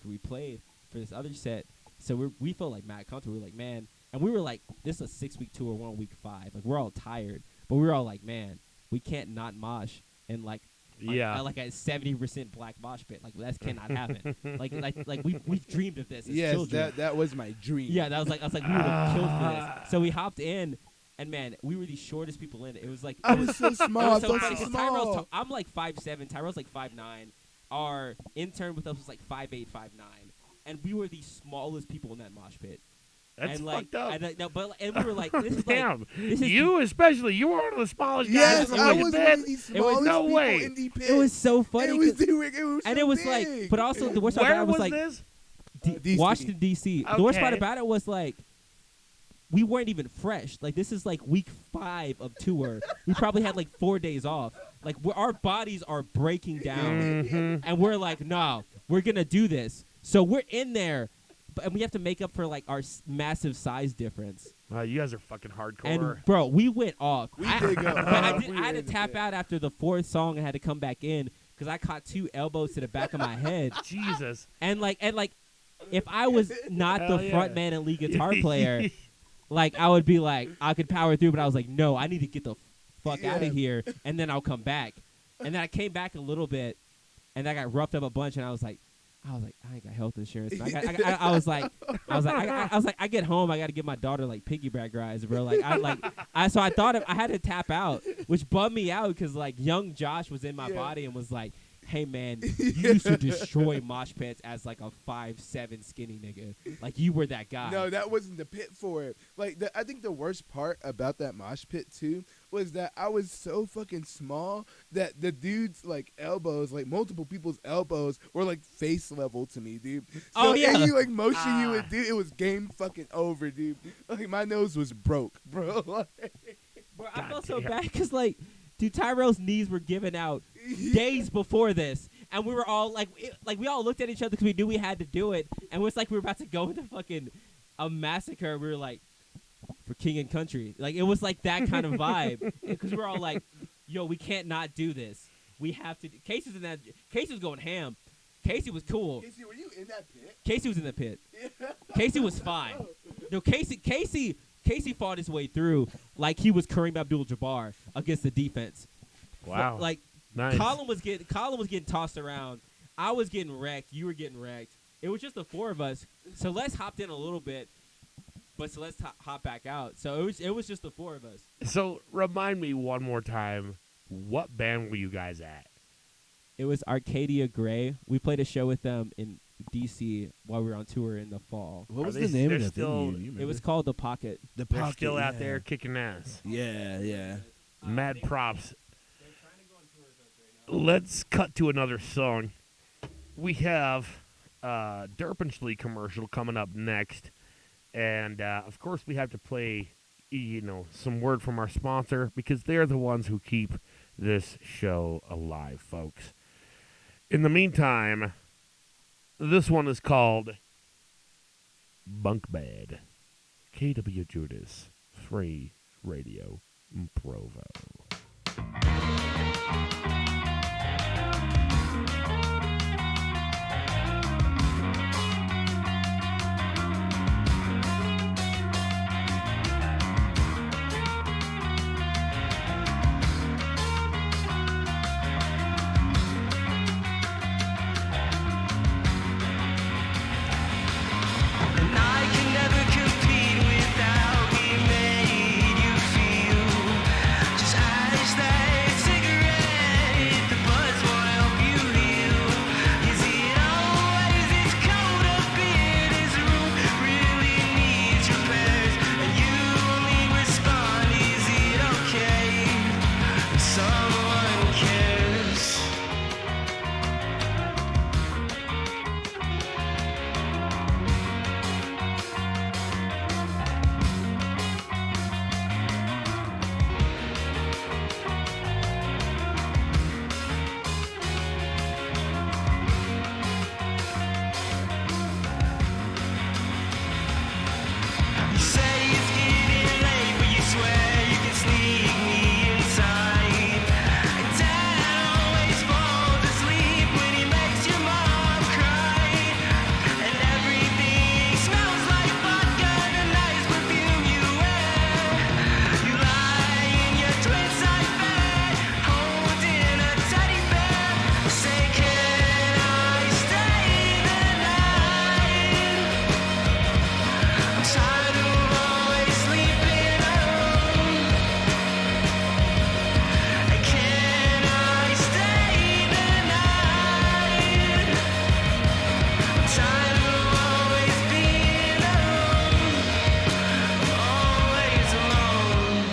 we played for this other set. So we felt like mad comfortable. We were like, man, and we were like, this is a 6-week tour. We're on week 5. Like we're all tired, but we were all like, man, we can't not mosh and like. Yeah. Like a 70% black mosh pit. Like that cannot happen. like we've dreamed of this as Yes, children. that was my dream. Yeah, I was like we would have killed for this. So we hopped in, and man, we were the shortest people in it. It was like I was so small. it I was so felt funny so 'cause small. I'm like 5'7", Tyrell's like 5'9". Our intern with us was like 5'8", 5'9", and we were the smallest people in that mosh pit. That's and like, fucked up. And we were like, this is like, Damn. this is You especially, you were one of the smallest guys Yes, in I the was pit. one of the smallest no people way. in the pit. it was so funny. It was, 'cause- and it was like, but also the worst part Where about it was was like this? DC. Washington D.C. The worst part Okay. about it was like we weren't even fresh. Like this is like week 5 of tour. We probably had like 4 days off. Like our bodies are breaking down, Mhm. and we're like, no, we're gonna do this. So we're in there, and we have to make up for like our massive size difference. You guys are fucking hardcore. And bro, we went off. We I, did go but I, off. did, We I had were to in the tap pit. out after the 4th song and had to come back in because I caught 2 elbows to the back of my head. Jesus. And like, if I was not the Hell yeah. front man and lead guitar player, like I would be like, I could power through. But I was like, no, I need to get the fuck out Yeah. of here, and then I'll come back. And then I came back a little bit, and I got roughed up a bunch, and I was like, I ain't got health insurance. And I was like, I get home, I got to give my daughter like piggyback rides, bro. So I thought I had to tap out, which bummed me out because like young Josh was in my body and was like, hey man, you used to destroy mosh pits as like a 5'7" skinny nigga. Like you were that guy. No, that wasn't the pit for it. Like I think the worst part about that mosh pit too was that I was so fucking small that the dude's like elbows, like multiple people's elbows, were like face level to me, dude. So any like motion you would do, it was game fucking over, dude. Like my nose was broke, bro. Bro, I felt so bad because like, dude, Tyrell's knees were giving out days before this, and we were all like, we all looked at each other because we knew we had to do it, and it was like we were about to go into fucking a massacre. We were like, for king and country, like it was like that kind of vibe because we were all like, yo, we can't not do this. We have to. Casey was going ham. Casey was cool. Casey, were you in that pit? Casey was in the pit. Casey was fine. No, Casey fought his way through like he was Kareem Abdul-Jabbar against the defense. Wow. Like nice. Colin was getting tossed around. I was getting wrecked. You were getting wrecked. It was just the four of us. Celeste hopped in a little bit, but Celeste hopped back out. So it was just the four of us. So remind me one more time, what band were you guys at? It was Arcadia Gray. We played a show with them in D.C. while we were on tour in the fall. What was Are they- the name of they're the still- venue? You It was remember? called The Pocket. The They're Pocket, still out yeah. there kicking ass. Yeah. Mad props. Let's cut to another song. We have Durpenshlee commercial coming up next. And, of course, we have to play, some word from our sponsor because they're the ones who keep this show alive, folks. In the meantime, this one is called Bunk Bed. KWJUDAS, free radio, Provo. And I can never compete with how we made you feel. Just as that cigarette, the buzz won't help you heal. Is it always this cold up in his room? Really needs repairs, and you only respond, is it okay? If someone cares. You say it's getting late, but you swear you can sneak me inside. And Dad always falls asleep when he makes your mom cry. And everything smells like vodka, the nice perfume you wear. You lie in your twin-size bed, holding a teddy bear. Say, can I stay the night? I'm tired of always sleeping alone. And can I stay the night? I'm tired of always being alone. I'm always alone.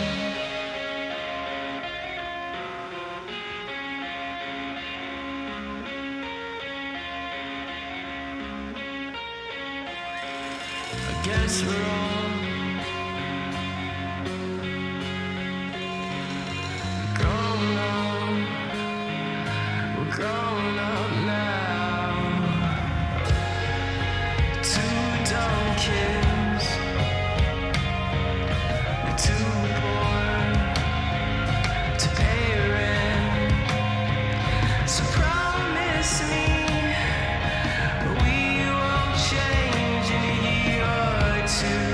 I guess we're all grown up. We're grown up now. Two dumb kids. We're too poor to pay rent. So promise me we won't change in a year or two.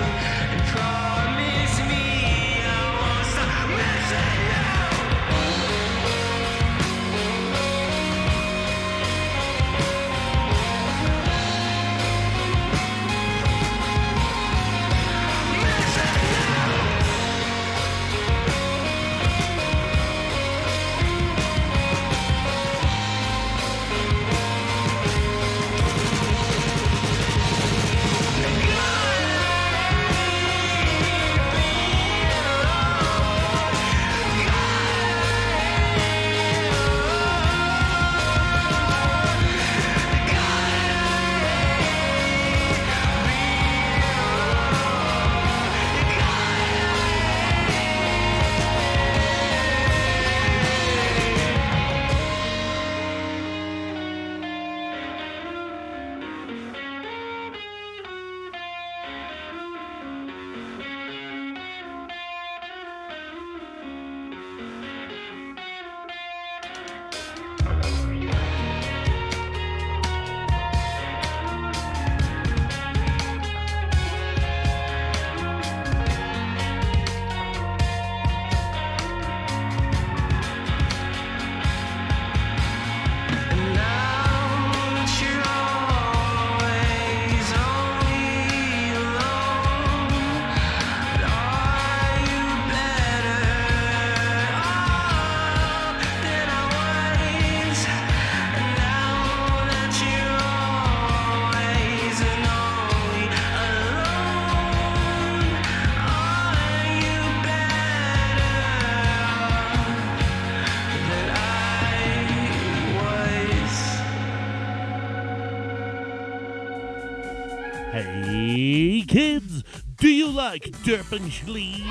like Durpenshlee?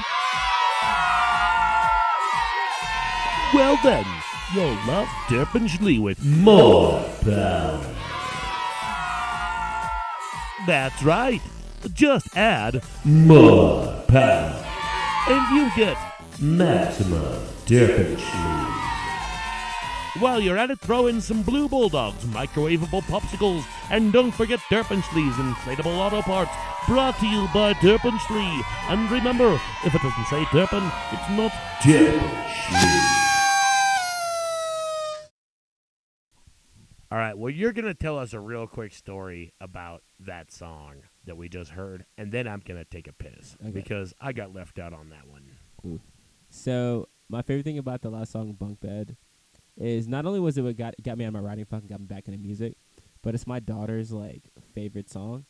Well then, you'll love Durpenshlee with more power. That's right. Just add more power, and you get maximum Durpenshlee. While you're at it, throw in some Blue Bulldogs, microwavable popsicles, and don't forget Durpenshlee's inflatable auto parts, brought to you by Durpenshlee. And remember, if it doesn't say Durpen, it's not Durpenshlee. All right, well, you're going to tell us a real quick story about that song that we just heard, and then I'm going to take a piss because I got left out on that one. Ooh. So my favorite thing about the last song, Bunk Bed, is not only was it what got me out of my writing funk and got me back into music, but it's my daughter's like favorite song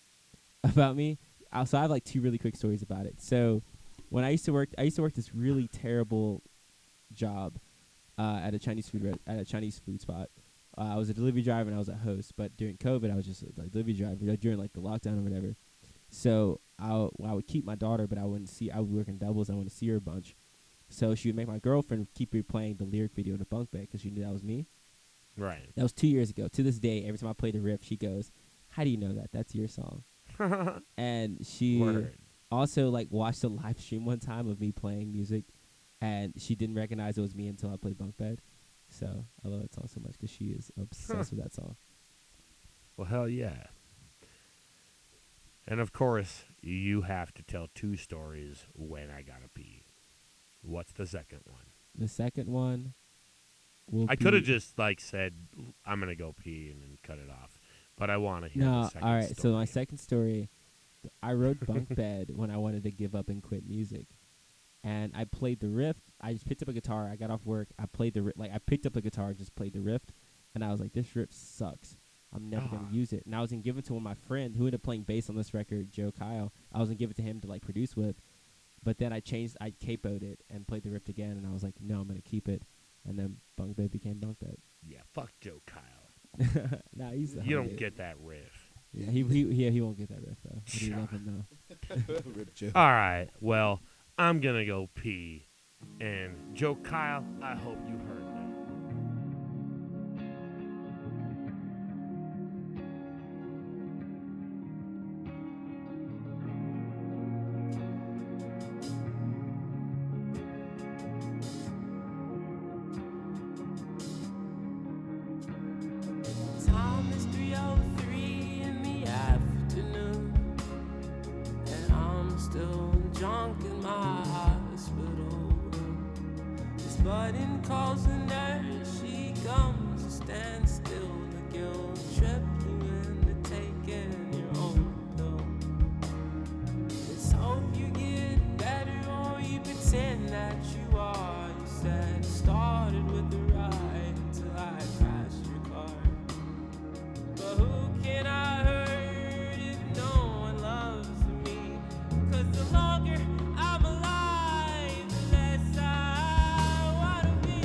about me. So I have like two really quick stories about it. So when I used to work this really terrible job at a Chinese food spot. I was a delivery driver and I was a host, but during COVID I was just a delivery driver during like the lockdown or whatever. So I would keep my daughter, but I would work in doubles. I wouldn't see her a bunch. So she would make my girlfriend keep replaying the lyric video to Bunk Bed because she knew that was me. Right. That was 2 years ago. To this day, every time I play the riff, she goes, "How do you know that? That's your song." And she also like watched a live stream one time of me playing music, and she didn't recognize it was me until I played Bunk Bed. So I love that song so much because she is obsessed with that song. Well, hell yeah. And of course, you have to tell two stories when I gotta pee. What's the second one? The second one will I could have just like said, I'm gonna go pee and then cut it off. But I want to hear the second all right. story. So my second story, I wrote Bunk Bed when I wanted to give up and quit music. And I played the riff. I just picked up a guitar. I got off work. I played the riff. Like, I picked up a guitar and just played the riff. And I was like, this riff sucks. I'm never going to use it. And I was going to give it to one of my friends who ended up playing bass on this record, Joe Kyle. I was going to give it to him to, like, produce with. But then I capoed it and played the riff again. And I was like, no, I'm going to keep it. And then Bunk Bed became Bunk Bed. Yeah, fuck Joe Kyle. Nah, he's the You homie. don't get that riff. Yeah, he won't get that riff, though. But he love him, though. Rip Joe. All right, well, I'm going to go pee. And Joe Kyle, I hope you heard that. Time is 3:03 in the afternoon, and I'm still drunk in my hospital room. This button calls a nurse, she comes to stand still. The guilt trip you into taking your own pill. Let's hope you get better or you pretend that you are. You said it started with the ride until I crashed your car. But who can I hurt if no one loves me? 'Cause the longer I'm alive, the less I wanna be.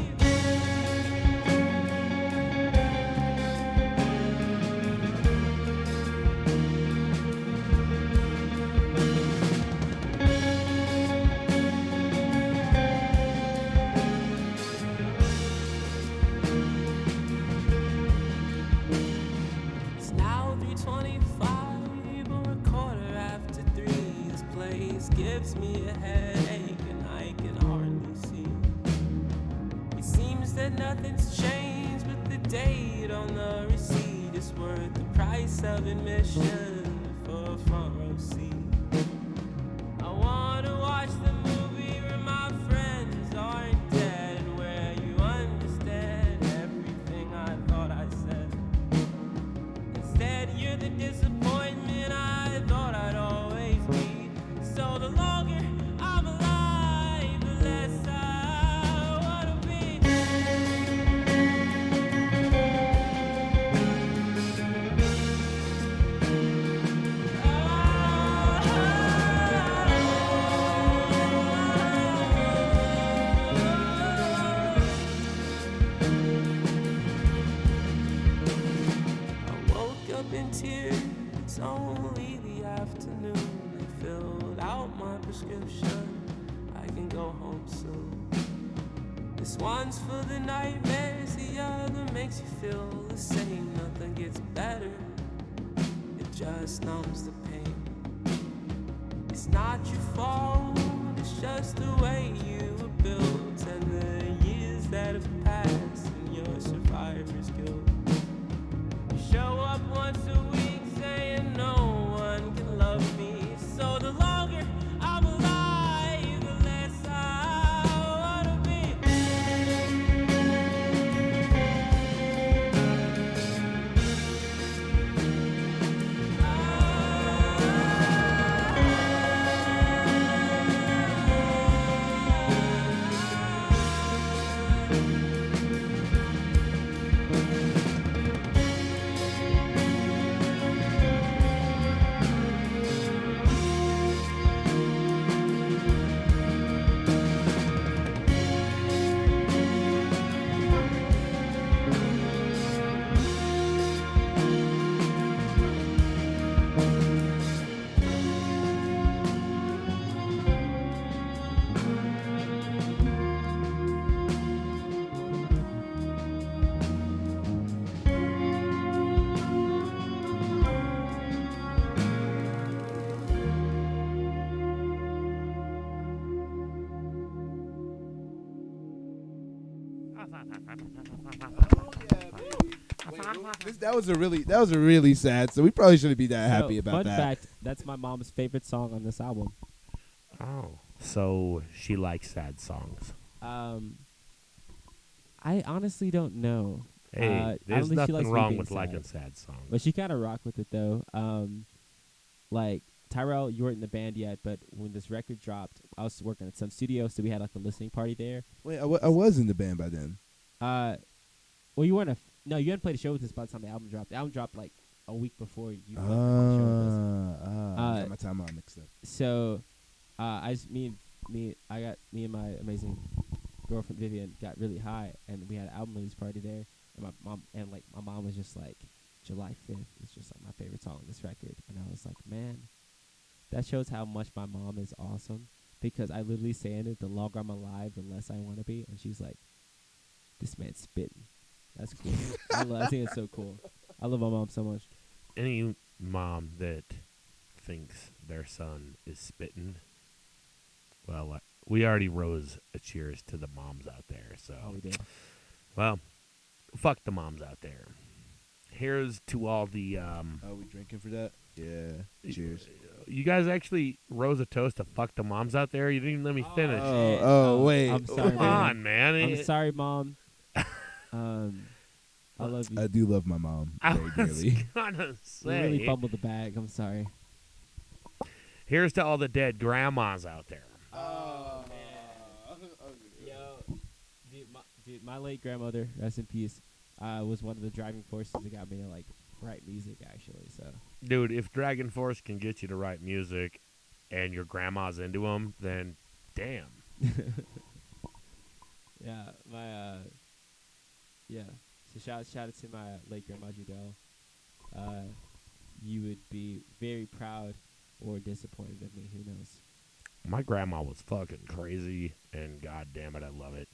It's now 3:25 or a quarter after 3. This place gives me a headache and I can hardly see. It seems that nothing's changed, but the date on the receipt is worth the price of admission for a front row seat. I wanna watch the movie where my friends aren't dead and where you understand everything I thought I said. Instead, you're the disappointment I thought I'd always be. So the longer I'm alive, the less I wanna be. Oh, go home soon. This one's for the nightmares, the other makes you feel the same. Nothing gets better, it just numbs the pain. It's not your fault, it's just the way you were built, and the years that have passed in your survivor's guilt. You show up once a week saying no one can love me, so the longer I'm alive, the less I wanna be. That was a really sad. So we probably shouldn't be that happy about fun that. fact, that's my mom's favorite song on this album. Oh, so she likes sad songs. I honestly don't know. Hey, I don't there's think she likes nothing me wrong being with sad. liking sad songs. But she kind of rocked with it though. Like Tyrell, you weren't in the band yet, but when this record dropped, I was working at some studio, so we had like a listening party there. Wait, I was in the band by then. Well, you weren't no, you hadn't played a show with us by the time the album dropped. The album dropped like a week before you played the show with us. I got my time on mixed up. So, I and my amazing girlfriend Vivian got really high, and we had an album release party there. And my mom was just like, July 5th is just like my favorite song on this record, and I was like, man, that shows how much my mom is awesome, because I literally saying it, the longer I'm alive, the less I want to be, and she's like, this man's spitting. That's cool. I think it's so cool. I love my mom so much. Any mom that thinks their son is spitting, well, we already rose a cheers to the moms out there. So, Oh, we did. well, fuck the moms out there. Here's to all the. Are we drinking for that? Yeah. Cheers. You guys actually rose a toast to fuck the moms out there. You didn't even let me finish. Wait. I'm sorry, Come man. on, man. I'm sorry, Mom. I love you. I do love my mom I very was dearly. gonna You say. really fumbled the bag. I'm sorry. Here's to all the dead grandmas out there. Oh man. Yo, dude, my late grandmother, rest in peace, was one of the driving forces that got me to like write music. Actually, so. Dude, if Dragon Force can get you to write music, and your grandma's into them, then damn. Yeah, yeah. So shout out to my late grandma Judell. You would be very proud or disappointed of me. Who knows? My grandma was fucking crazy, and god damn it, I love it.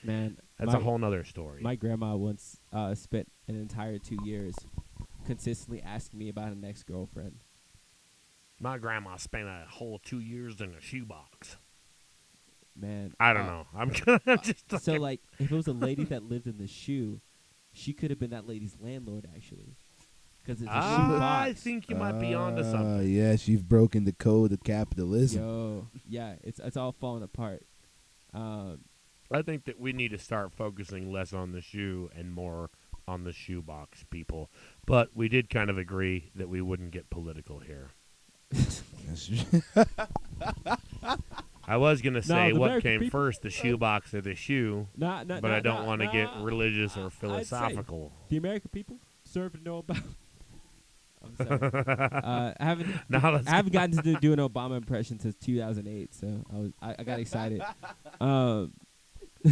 Man, That's a whole nother story. My grandma once spent an entire 2 years consistently asking me about an ex-girlfriend. My grandma spent a whole 2 years in a shoebox. Man, I don't know. I'm just so like if it was a lady that lived in the shoe, she could have been that lady's landlord actually, because it's a shoe box. I think you might be onto something. Yeah, she's broken the code of capitalism. Yo, yeah, it's all falling apart. I think that we need to start focusing less on the shoe and more on the shoebox people. But we did kind of agree that we wouldn't get political here. I was going to say the what American came people- first, the shoebox or the shoe, but I don't want to get religious or I'd say philosophical. the American people deserve to know about. I'm sorry. I haven't gotten to do an Obama impression since 2008, so I got excited. Come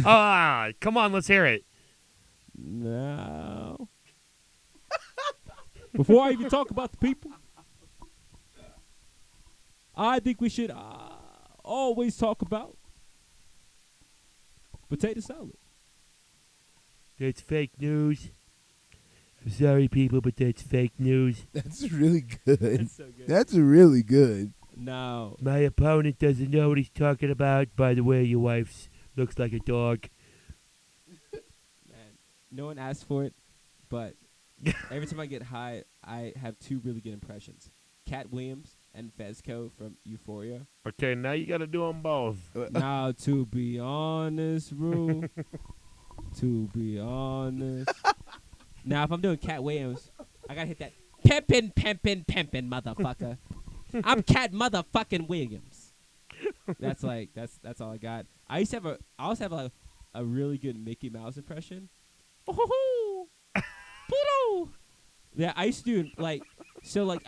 on, let's hear it. No. Before I even talk about the people, I think we should. always talk about potato salad. That's fake news. I'm sorry, people, but that's fake news. That's really good. That's so good. That's really good. No. My opponent doesn't know what he's talking about. By the way, your wife looks like a dog. Man, no one asked for it, but every time I get high, I have two really good impressions. Cat Williams and Fezco from Euphoria. Okay, now you got to do them both. Now, to be honest, Rue, to be honest. Now, if I'm doing Cat Williams, I got to hit that pimpin', motherfucker. I'm Cat motherfucking Williams. That's all I got. I also have a really good Mickey Mouse impression. Oh, Pluto. Yeah, I used to do I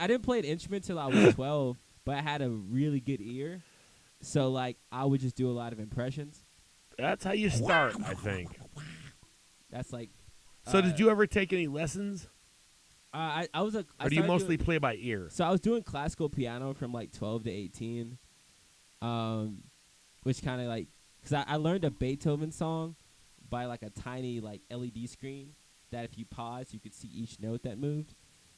didn't play an instrument till I was 12, but I had a really good ear. So I would just do a lot of impressions. That's how you start, I think. That's like. So did you ever take any lessons? I was a. Or do you mostly play by ear? So I was doing classical piano from 12 to 18, which kind of because I learned a Beethoven song by a tiny LED screen that if you pause you could see each note that moved.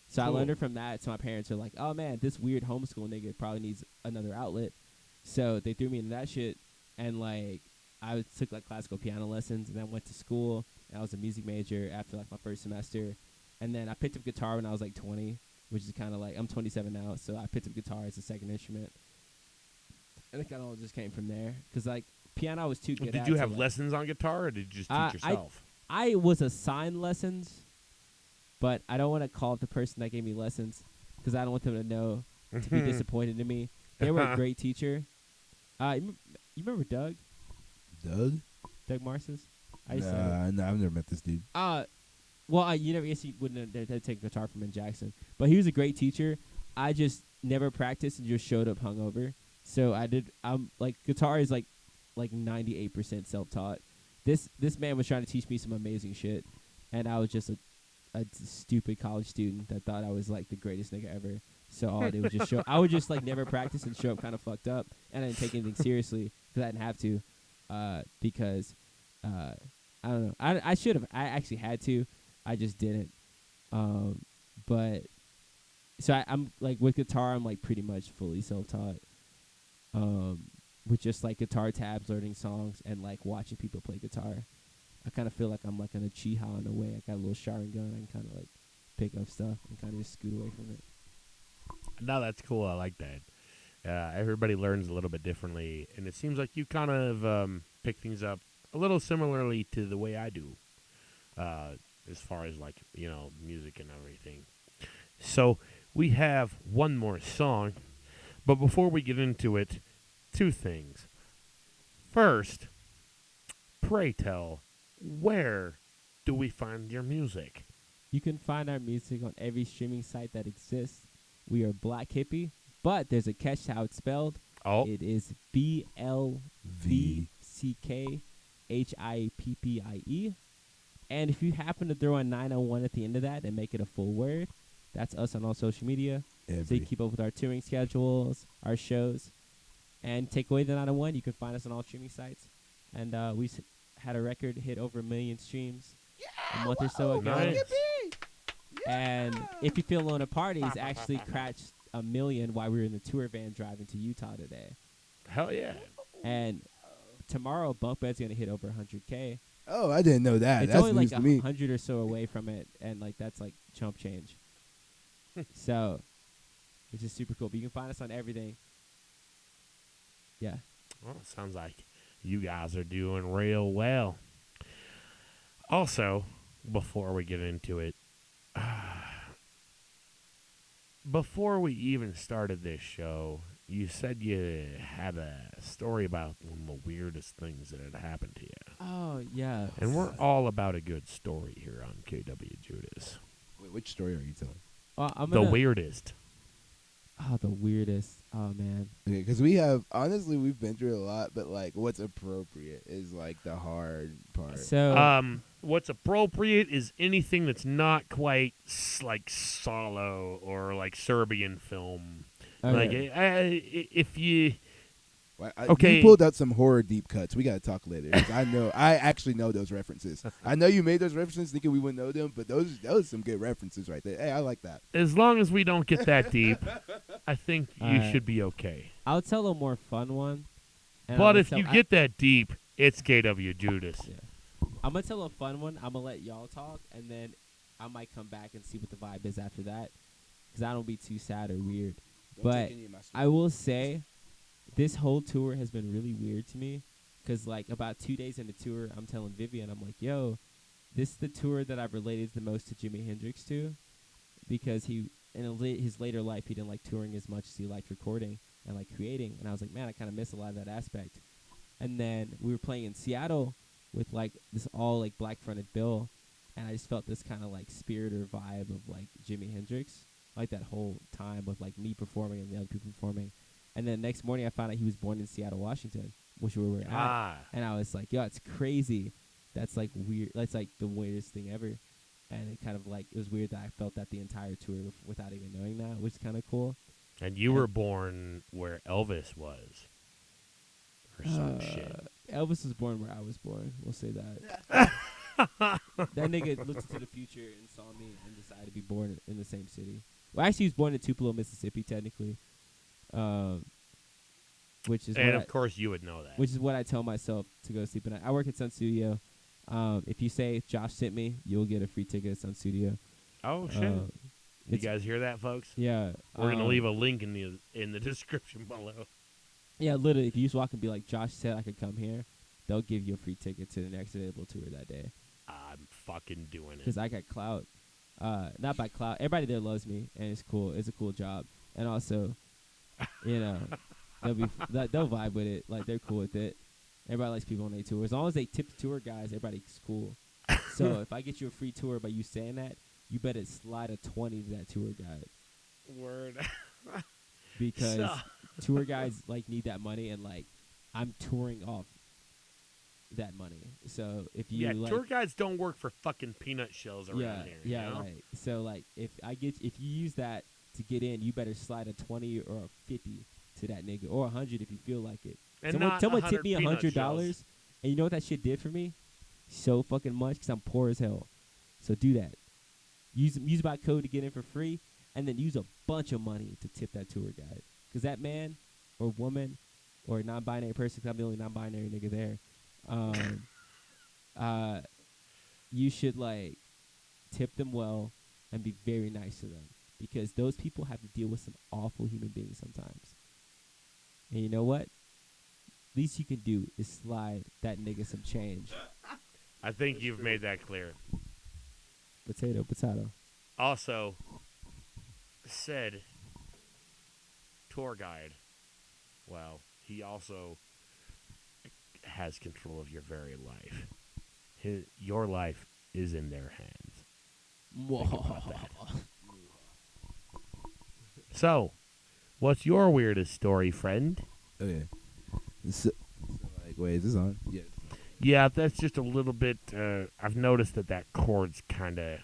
So Cool. I learned it from that. So my parents were like, "Oh man, this weird homeschool nigga probably needs another outlet." So they threw me into that shit, and I took classical piano lessons, and then went to school. And I was a music major after my first semester. And then I picked up guitar when I was 20, which is kind of I'm 27 now, so I picked up guitar as a second instrument. And it kind of all just came from there. Because, piano I was too good at. Did you have lessons on guitar, or did you just teach yourself? I was assigned lessons, but I don't want to call it the person that gave me lessons because I don't want them to know to be disappointed in me. They were a great teacher. You remember Doug? Doug? Doug Marcis? Nah, I've never met this dude. Well, you never. Guess you wouldn't have taken guitar from in Jackson, but he was a great teacher. I just never practiced and just showed up hungover. So I did. Guitar is 98% self-taught. This man was trying to teach me some amazing shit, and I was just a stupid college student that thought I was the greatest nigga ever. So all I did was just show. I would just never practice and show up kind of fucked up, and I didn't take anything seriously because I didn't have to, because I don't know. I should have. I actually had to. I just didn't. But so I'm with guitar, I'm pretty much fully self-taught. With just guitar tabs, learning songs, and watching people play guitar. I kind of feel like I'm an Uchiha in a way. I got a little Sharingan. I can kind of pick up stuff and kind of just scoot away from it. No, that's cool. I like that. Everybody learns a little bit differently, and it seems like you kind of pick things up a little similarly to the way I do, as far as music and everything. So we have one more song, but before we get into it, two things. First, pray tell, where do we find your music? You can find our music on every streaming site that exists. We are Blvck Hippie, but there's a catch how it's spelled. Oh, It is BLVCKHIPPIE. And if you happen to throw a 901 at the end of that and make it a full word, that's us on all social media. So you keep up with our touring schedules, our shows. And take away the 901, you can find us on all streaming sites. And we had a record hit over 1 million streams a month or so ago. nice. And If You Feel Alone at Parties actually cratched 1 million while we were in the tour van driving to Utah today. Hell yeah. And tomorrow, Bunk Bed's going to hit over 100K. Oh, I didn't know that. It's That's only news to me. 100 or so away from it, and that's chump change. So, which is super cool. But you can find us on everything. Yeah. Well, it sounds like you guys are doing real well. Also, before we get into it, before we even started this show, you said you had a story about one of the weirdest things that had happened to you. Oh, yeah. And we're all about a good story here on KWJUDAS. Wait, which story are you telling? The weirdest. Oh, the weirdest. Oh, man. Okay, because we've been through a lot, but what's appropriate is the hard part. So, What's appropriate is anything that's not quite like Solo or Serbian film. okay. If you Okay. You pulled out some horror deep cuts. We got to talk later. 'Cause I actually know those references. I know you made those references thinking we wouldn't know them, but those some good references right there. Hey, I like that. As long as we don't get that deep, I think you Alright. should be okay. I'll tell a more fun one. and I'm But gonna if tell- you get that deep, it's KWJUDAS. Yeah. I'm gonna tell a fun one. I'm gonna let y'all talk, and then I might come back and see what the vibe is after that, because I don't be too sad or weird. Don't But take any of my I will say, this whole tour has been really weird to me, because like about 2 days into tour, I'm telling Vivian, I'm like, yo, this is the tour that I've related the most to Jimi Hendrix to, because he in his later life he didn't like touring as much as he liked recording and like creating, and I was like, man, I kind of miss a lot of that aspect. And then we were playing in Seattle with like this all like black fronted bill, and I just felt this kind of like spirit or vibe of like Jimi Hendrix, like that whole time with like me performing and the other people performing. And then next morning I found out he was born in Seattle, Washington, which we were at. Ah. And I was like, yo, it's crazy. That's like weird. That's like the weirdest thing ever. And it kind of like, it was weird that I felt that the entire tour without even knowing that, which is kind of cool. And you were born where Elvis was. Or some shit. Elvis was born where I was born. We'll say that. That nigga looked into the future and saw me and decided to be born in the same city. Well, actually, he was born in Tupelo, Mississippi, technically. Which is And what of course you would know that. which is what I tell myself to go sleep at night. I work at Sun Studio. If you say Josh sent me, you'll get a free ticket at Sun Studio. Oh, shit. You You guys hear that, folks? Yeah. We're going to leave a link in the description below. Yeah, literally, if you just walk and be like, Josh said I could come here, they'll give you a free ticket to the next available tour that day. I'm fucking doing it. Because I got clout. Not by clout. Everybody there loves me, and it's cool. It's a cool job. And also, you know, they'll vibe with it. Like, they're cool with it. Everybody likes people on their tour. As long as they tip the tour guys, everybody's cool. So if I get you a free tour by you saying that, you better slide a 20 to that tour guide. Word. Because So- tour guides like need that money, and like I'm touring off that money. So if you Yeah, like, tour guides don't work for fucking peanut shells around yeah, here. yeah, you know? right. So like if you use that to get in, you better slide a 20 or a 50 to that nigga, or 100 if you feel like it. And Someone not tip me peanut $100, shells. and you know what that shit did for me? So fucking much, because I'm poor as hell. So do that. Use my code to get in for free, and then use a bunch of money to tip that tour guide. Because that man or woman or non-binary person, 'cause I'm the only non-binary nigga there, you should like tip them well and be very nice to them, because those people have to deal with some awful human beings sometimes. And you know what? Least you can do is slide that nigga some change. I think you've made that clear. Potato. Also, said tour guide, well, he also has control of your very life. Your life is in their hands. Think about that. So, what's your weirdest story, friend? Okay. So like, wait, is this on? Yeah. Yeah, that's just a little bit. I've noticed that chord's kind of.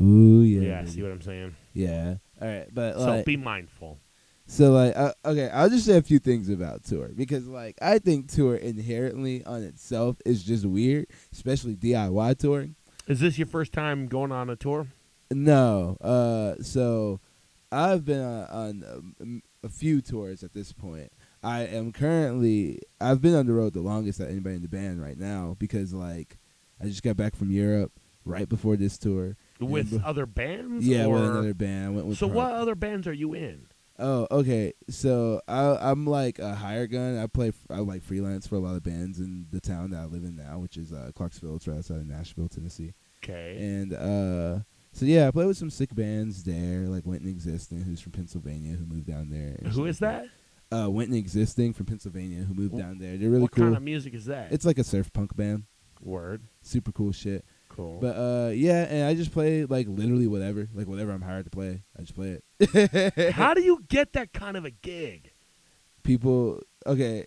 Ooh, yeah. Yeah, baby. see what I'm saying? Yeah. All right, but So like, be mindful. so like, okay, I'll just say a few things about tour, because like I think tour inherently on itself is just weird, especially DIY touring. Is this your first time going on a tour? No, so I've been on a few tours at this point. I've been on the road the longest of anybody in the band right now, because like I just got back from Europe right before this tour. With And other bands? Yeah, or? with another band. I went with So Pro- what other bands are you in? Oh, okay. So I'm like a hire gun. I like freelance for a lot of bands in the town that I live in now, which is Clarksville. It's right outside of Nashville, Tennessee. Okay. And so yeah, I play with some sick bands there, like Went and Existing, who's from Pennsylvania, who moved down there. and Who shit is like that? Went and Existing from Pennsylvania, who moved down there. They're really What cool. kind of music is that? It's like a surf punk band. Word. Super cool shit. Cool. But yeah, and I just play like literally whatever I'm hired to play, I just play it. How do you get that kind of a gig? People, okay,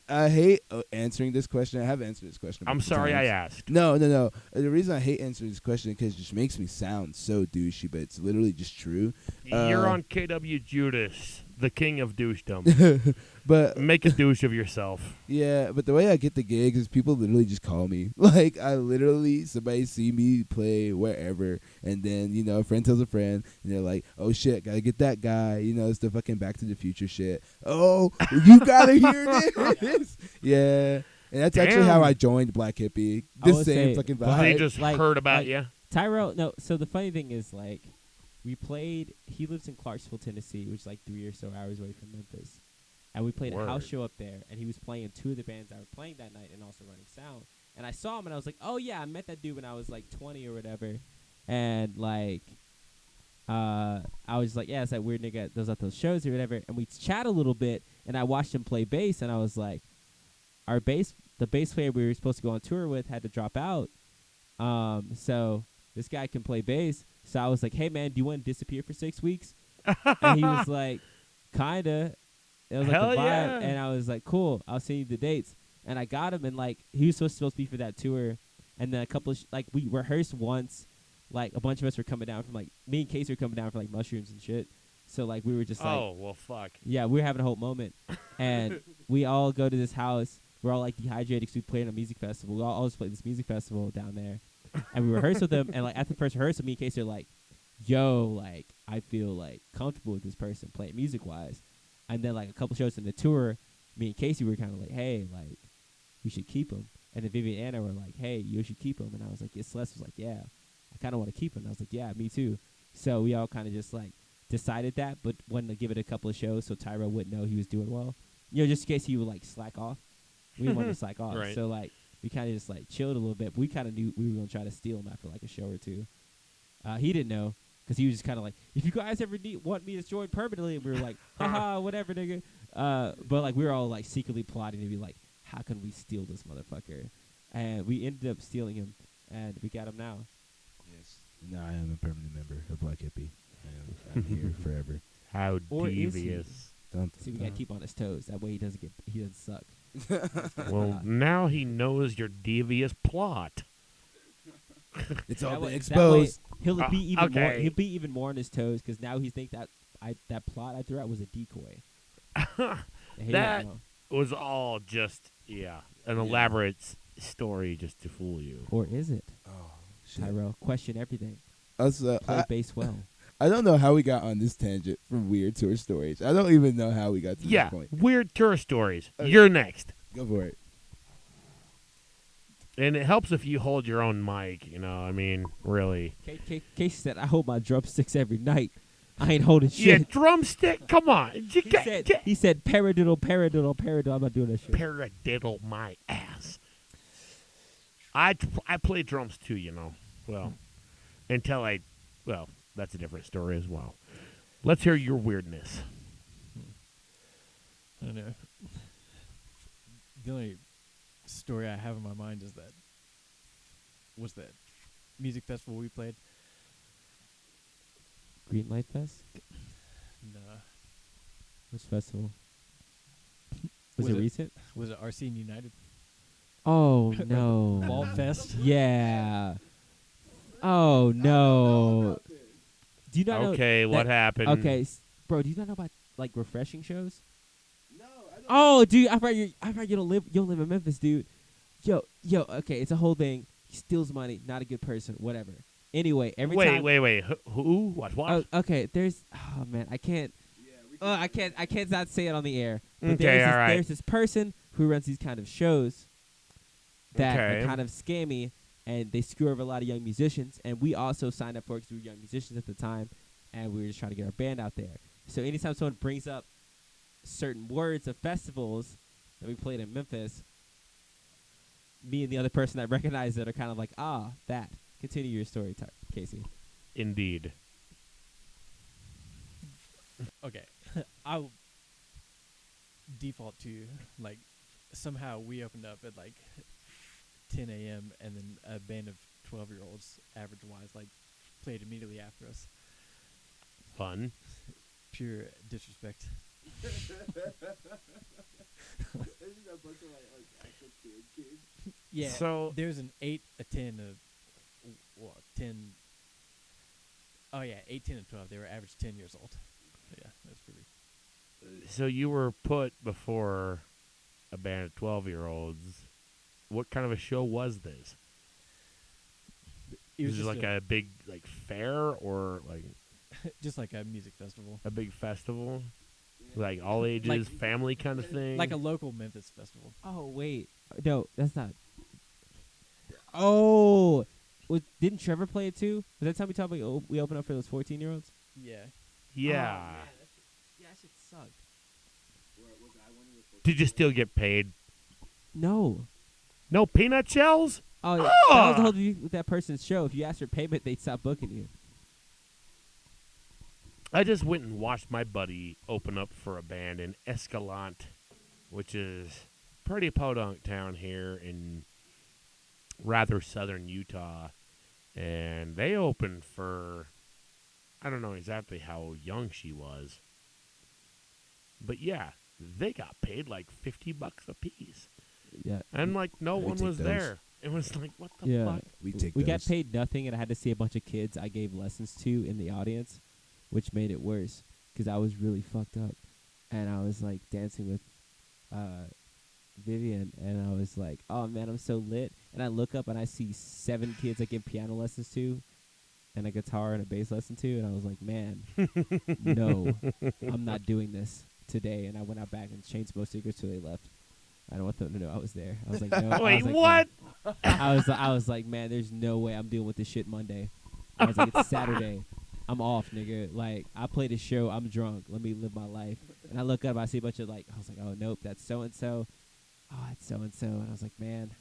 I hate answering this question. I have answered this question. I'm multiple sorry I times. asked. No. The reason I hate answering this question is because it just makes me sound so douchey, but it's literally just true. You're on KWJUDAS. the king of douchedom. But Make a douche of yourself. yeah, but the way I get the gigs is people literally just call me. Like I literally somebody see me play wherever, and then a friend tells a friend, and they're like, "Oh shit, gotta get that guy." It's the fucking Back to the Future shit. Oh, you gotta hear this. Yeah, and that's actually how Damn. I joined Blvck Hippie. I The would same say fucking Blvck- They vibe. just like- heard about like- you. Tyrell, no. So the funny thing is, like, we played. He lives in Clarksville, Tennessee, which is like 3 or so hours away from Memphis. And we played a house Word. show up there, and he was playing in 2 of the bands that were playing that night and also running sound. And I saw him, and I was like, oh, yeah, I met that dude when I was, like, 20 or whatever. And, like, I was like, yeah, it's that weird nigga that does at those shows or whatever. And we chat a little bit, and I watched him play bass, and I was like, the bass player we were supposed to go on tour with had to drop out. So this guy can play bass. So I was like, hey, man, do you want to disappear for 6 weeks? And he was like, kinda. It was like Hell the vibe. yeah. And I was like, cool, I'll send you the dates. And I got him, and like he was supposed to be for that tour. And then a couple of like we rehearsed once, like a bunch of us were coming down from like me and Casey were coming down for like mushrooms and shit. So like we were just like, Oh, well, fuck. yeah, we were having a whole moment. And we all go to this house. We're all like dehydrated because we played at a music festival. We all always play this music festival down there. And we rehearsed with them. And like after the first rehearsal, me and Casey are like, yo, like I feel like comfortable with this person playing music wise. And then like a couple shows in the tour, me and Casey were kind of like, hey, like we should keep him. And then Vivian and Anna were like, hey, you should keep him. And I was like, yeah, Celeste was like, yeah, I kind of want to keep him. And I was like, yeah, me too. So we all kind of just like decided that, but wanted to give it a couple of shows so Tyrell wouldn't know he was doing well. Just in case he would like slack off. We didn't want to slack off. Right. So like we kind of just like chilled a little bit. But we kind of knew we were going to try to steal him after like a show or two. He didn't know because he was just kind of like, if you guys ever want me to join permanently, and we were like, haha, whatever, nigga. But like we were all like secretly plotting to be like, how can we steal this motherfucker? And we ended up stealing him, and we got him now. Yes. Now I am a permanent member of Blvck Hippie. I'm here forever. How Or is he? devious. See, we got to keep on his toes. That way he doesn't suck. Well, now he knows your devious plot. It's That all way- been that way exposed. He'll be even more. okay. He'll be even more on his toes because now he thinks that that plot I threw out was a decoy. And he That- don't know. It was all just, an elaborate story just to fool you. Or is it? Oh, shit. Tyrell, question everything. Also, Play bass well. I don't know how we got on this tangent from weird tour stories. I don't even know how we got to Yeah, this point. weird tour stories. Okay. You're next. Go for it. And it helps if you hold your own mic, I mean, really. Casey said, I hold my drumsticks every night. I ain't holding Yeah, shit. drumstick, come on. He said, paradiddle, paradiddle, paradiddle. I'm not doing that shit. Paradiddle my ass. I play drums too, Well, until that's a different story as well. Let's hear your weirdness. I don't know. The only story I have in my mind is that music festival we played. Green Light Fest? Nah. Which festival? Was Was it it- recent? Was it RC United? Oh, no. Vault Fest? Yeah. Oh, no. Do you not know? Okay, what that- happened? Okay, bro, do you not know about, like, refreshing shows? Oh, dude, I thought you don't live in Memphis, dude. Yo, okay, it's a whole thing. He steals money, not a good person, whatever. Anyway, every time. Wait. Who? What? Oh, okay, oh man, I can't not say it on the air. But Okay, all right. There's this person who runs these kind of shows that Okay. are kind of scammy, and they screw over a lot of young musicians. And we also signed up for it because we were young musicians at the time, and we were just trying to get our band out there. So anytime someone brings up certain words of festivals that we played in Memphis, me and the other person that recognized it are kind of like, that. Continue your story, Casey. Indeed. Okay. I'll default to, like, somehow we opened up at, like, 10 a.m. and then a band of 12-year-olds, average-wise, like, played immediately after us. Fun. Pure disrespect. Yeah. So- there's an 8, a 10, 10. Oh yeah, 8, 10, and 12. They were average 10 years old. So yeah, that's pretty. So you were put before a band of 12-year-olds. What kind of a show was this? It was Was it just like a big like fair or like just like a music festival, a big festival? Like all ages, family kind of thing? like a local Memphis festival. Oh wait, no, that's not. Oh, didn't Trevor play it too? Was that time we talked about we opened up for those 14-year-olds? Yeah. Yeah. Yeah, that shit sucked. Did you still get paid? No. No peanut shells? Oh, yeah. That was the whole thing with that person's show. If you asked for payment, they'd stop booking you. I just went and watched my buddy open up for a band in Escalante, which is pretty podunk town here in rather southern Utah. And they opened for, I don't know exactly how young she was. But yeah, they got paid like $50 a piece. Yeah. And like no We one take was those. there. It was like, what the Yeah. fuck? We got paid nothing, and I had to see a bunch of kids I gave lessons to in the audience, which made it worse because I was really fucked up, and I was like dancing with Vivian, and I was like, "Oh man, I'm so lit!" And I look up and I see 7 kids I give piano lessons to, and a guitar and a bass lesson to, and I was like, "Man, no, I'm not doing this today." And I went out back and changed smoke cigarettes till they left. I don't want them to know I was there. I was like, no. Wait, I was like, what? I was like, man, there's no way I'm dealing with this shit Monday. I was like, it's Saturday. I'm off, nigga. Like, I played a show. I'm drunk. Let me live my life. And I look up. I see a bunch of, like, I was like, oh, nope, that's so-and-so. Oh, it's so-and-so. And I was like, man,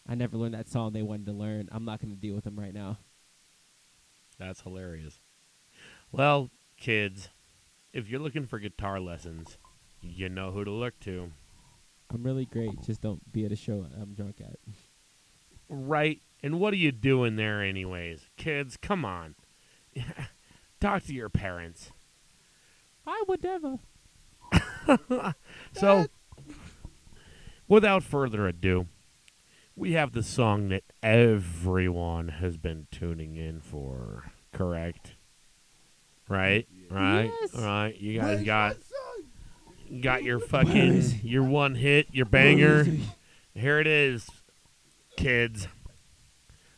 I never learned that song they wanted to learn. I'm not going to deal with them right now. That's hilarious. Well, kids, if you're looking for guitar lessons, you know who to look to. I'm really great. Just don't be at a show I'm drunk at. Right? And what are you doing there anyways? Kids, come on. Talk to your parents. I would never. So, without further ado, we have the song that everyone has been tuning in for, correct? Right? Right? Yes. Right. You guys got your fucking, your one hit, your banger. Here it is, kids.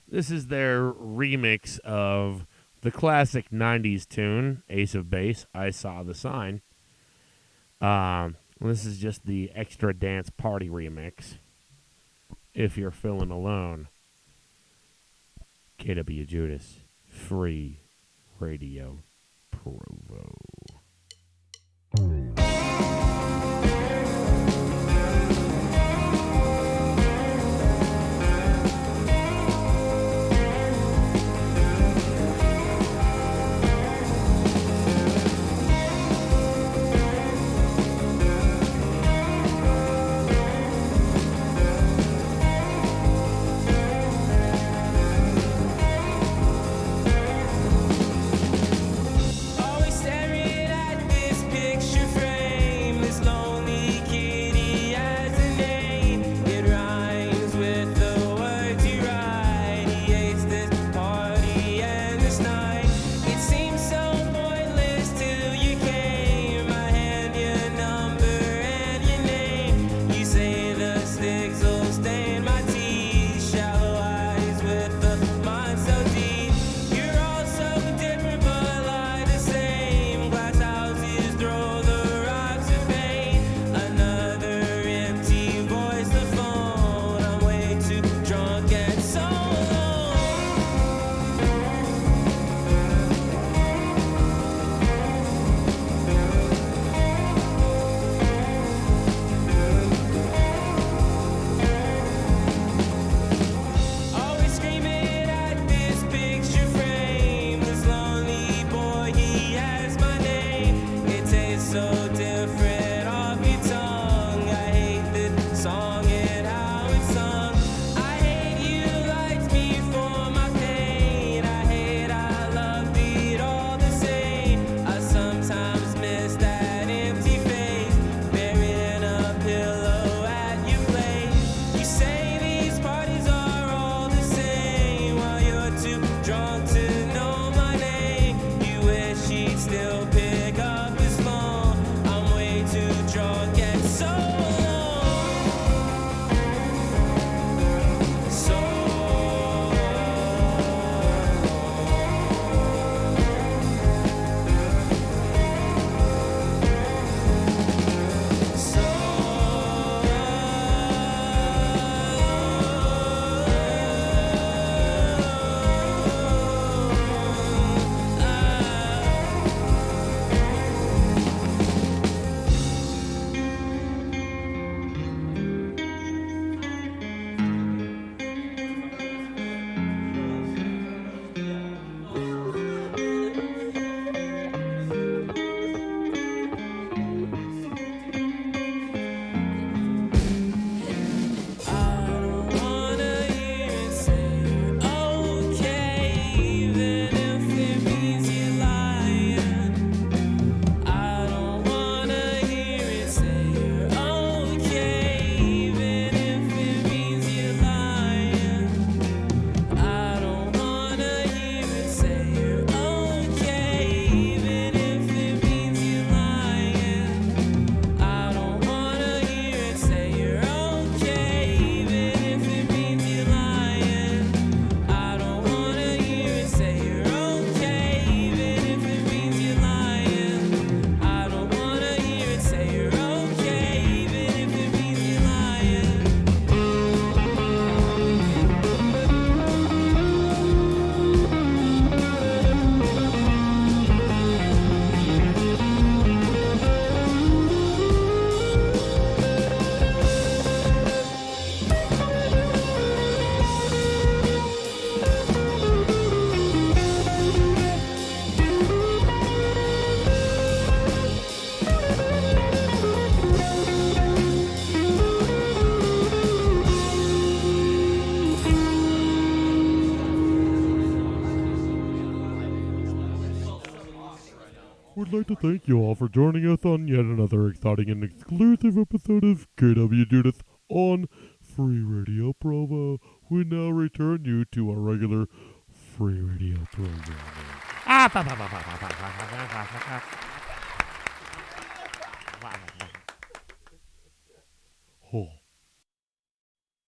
This is their remix of the classic 90s tune, Ace of Base, I Saw the Sign. This is just the extra dance party remix. If you're feeling alone. KWJUDAS, Free Radio Provo. Always staring at this picture frame. We'd like to thank you all for joining us on yet another exciting and exclusive episode of KWJUDAS on Free Radio Provo. We now return you to our regular Free Radio programming. Oh.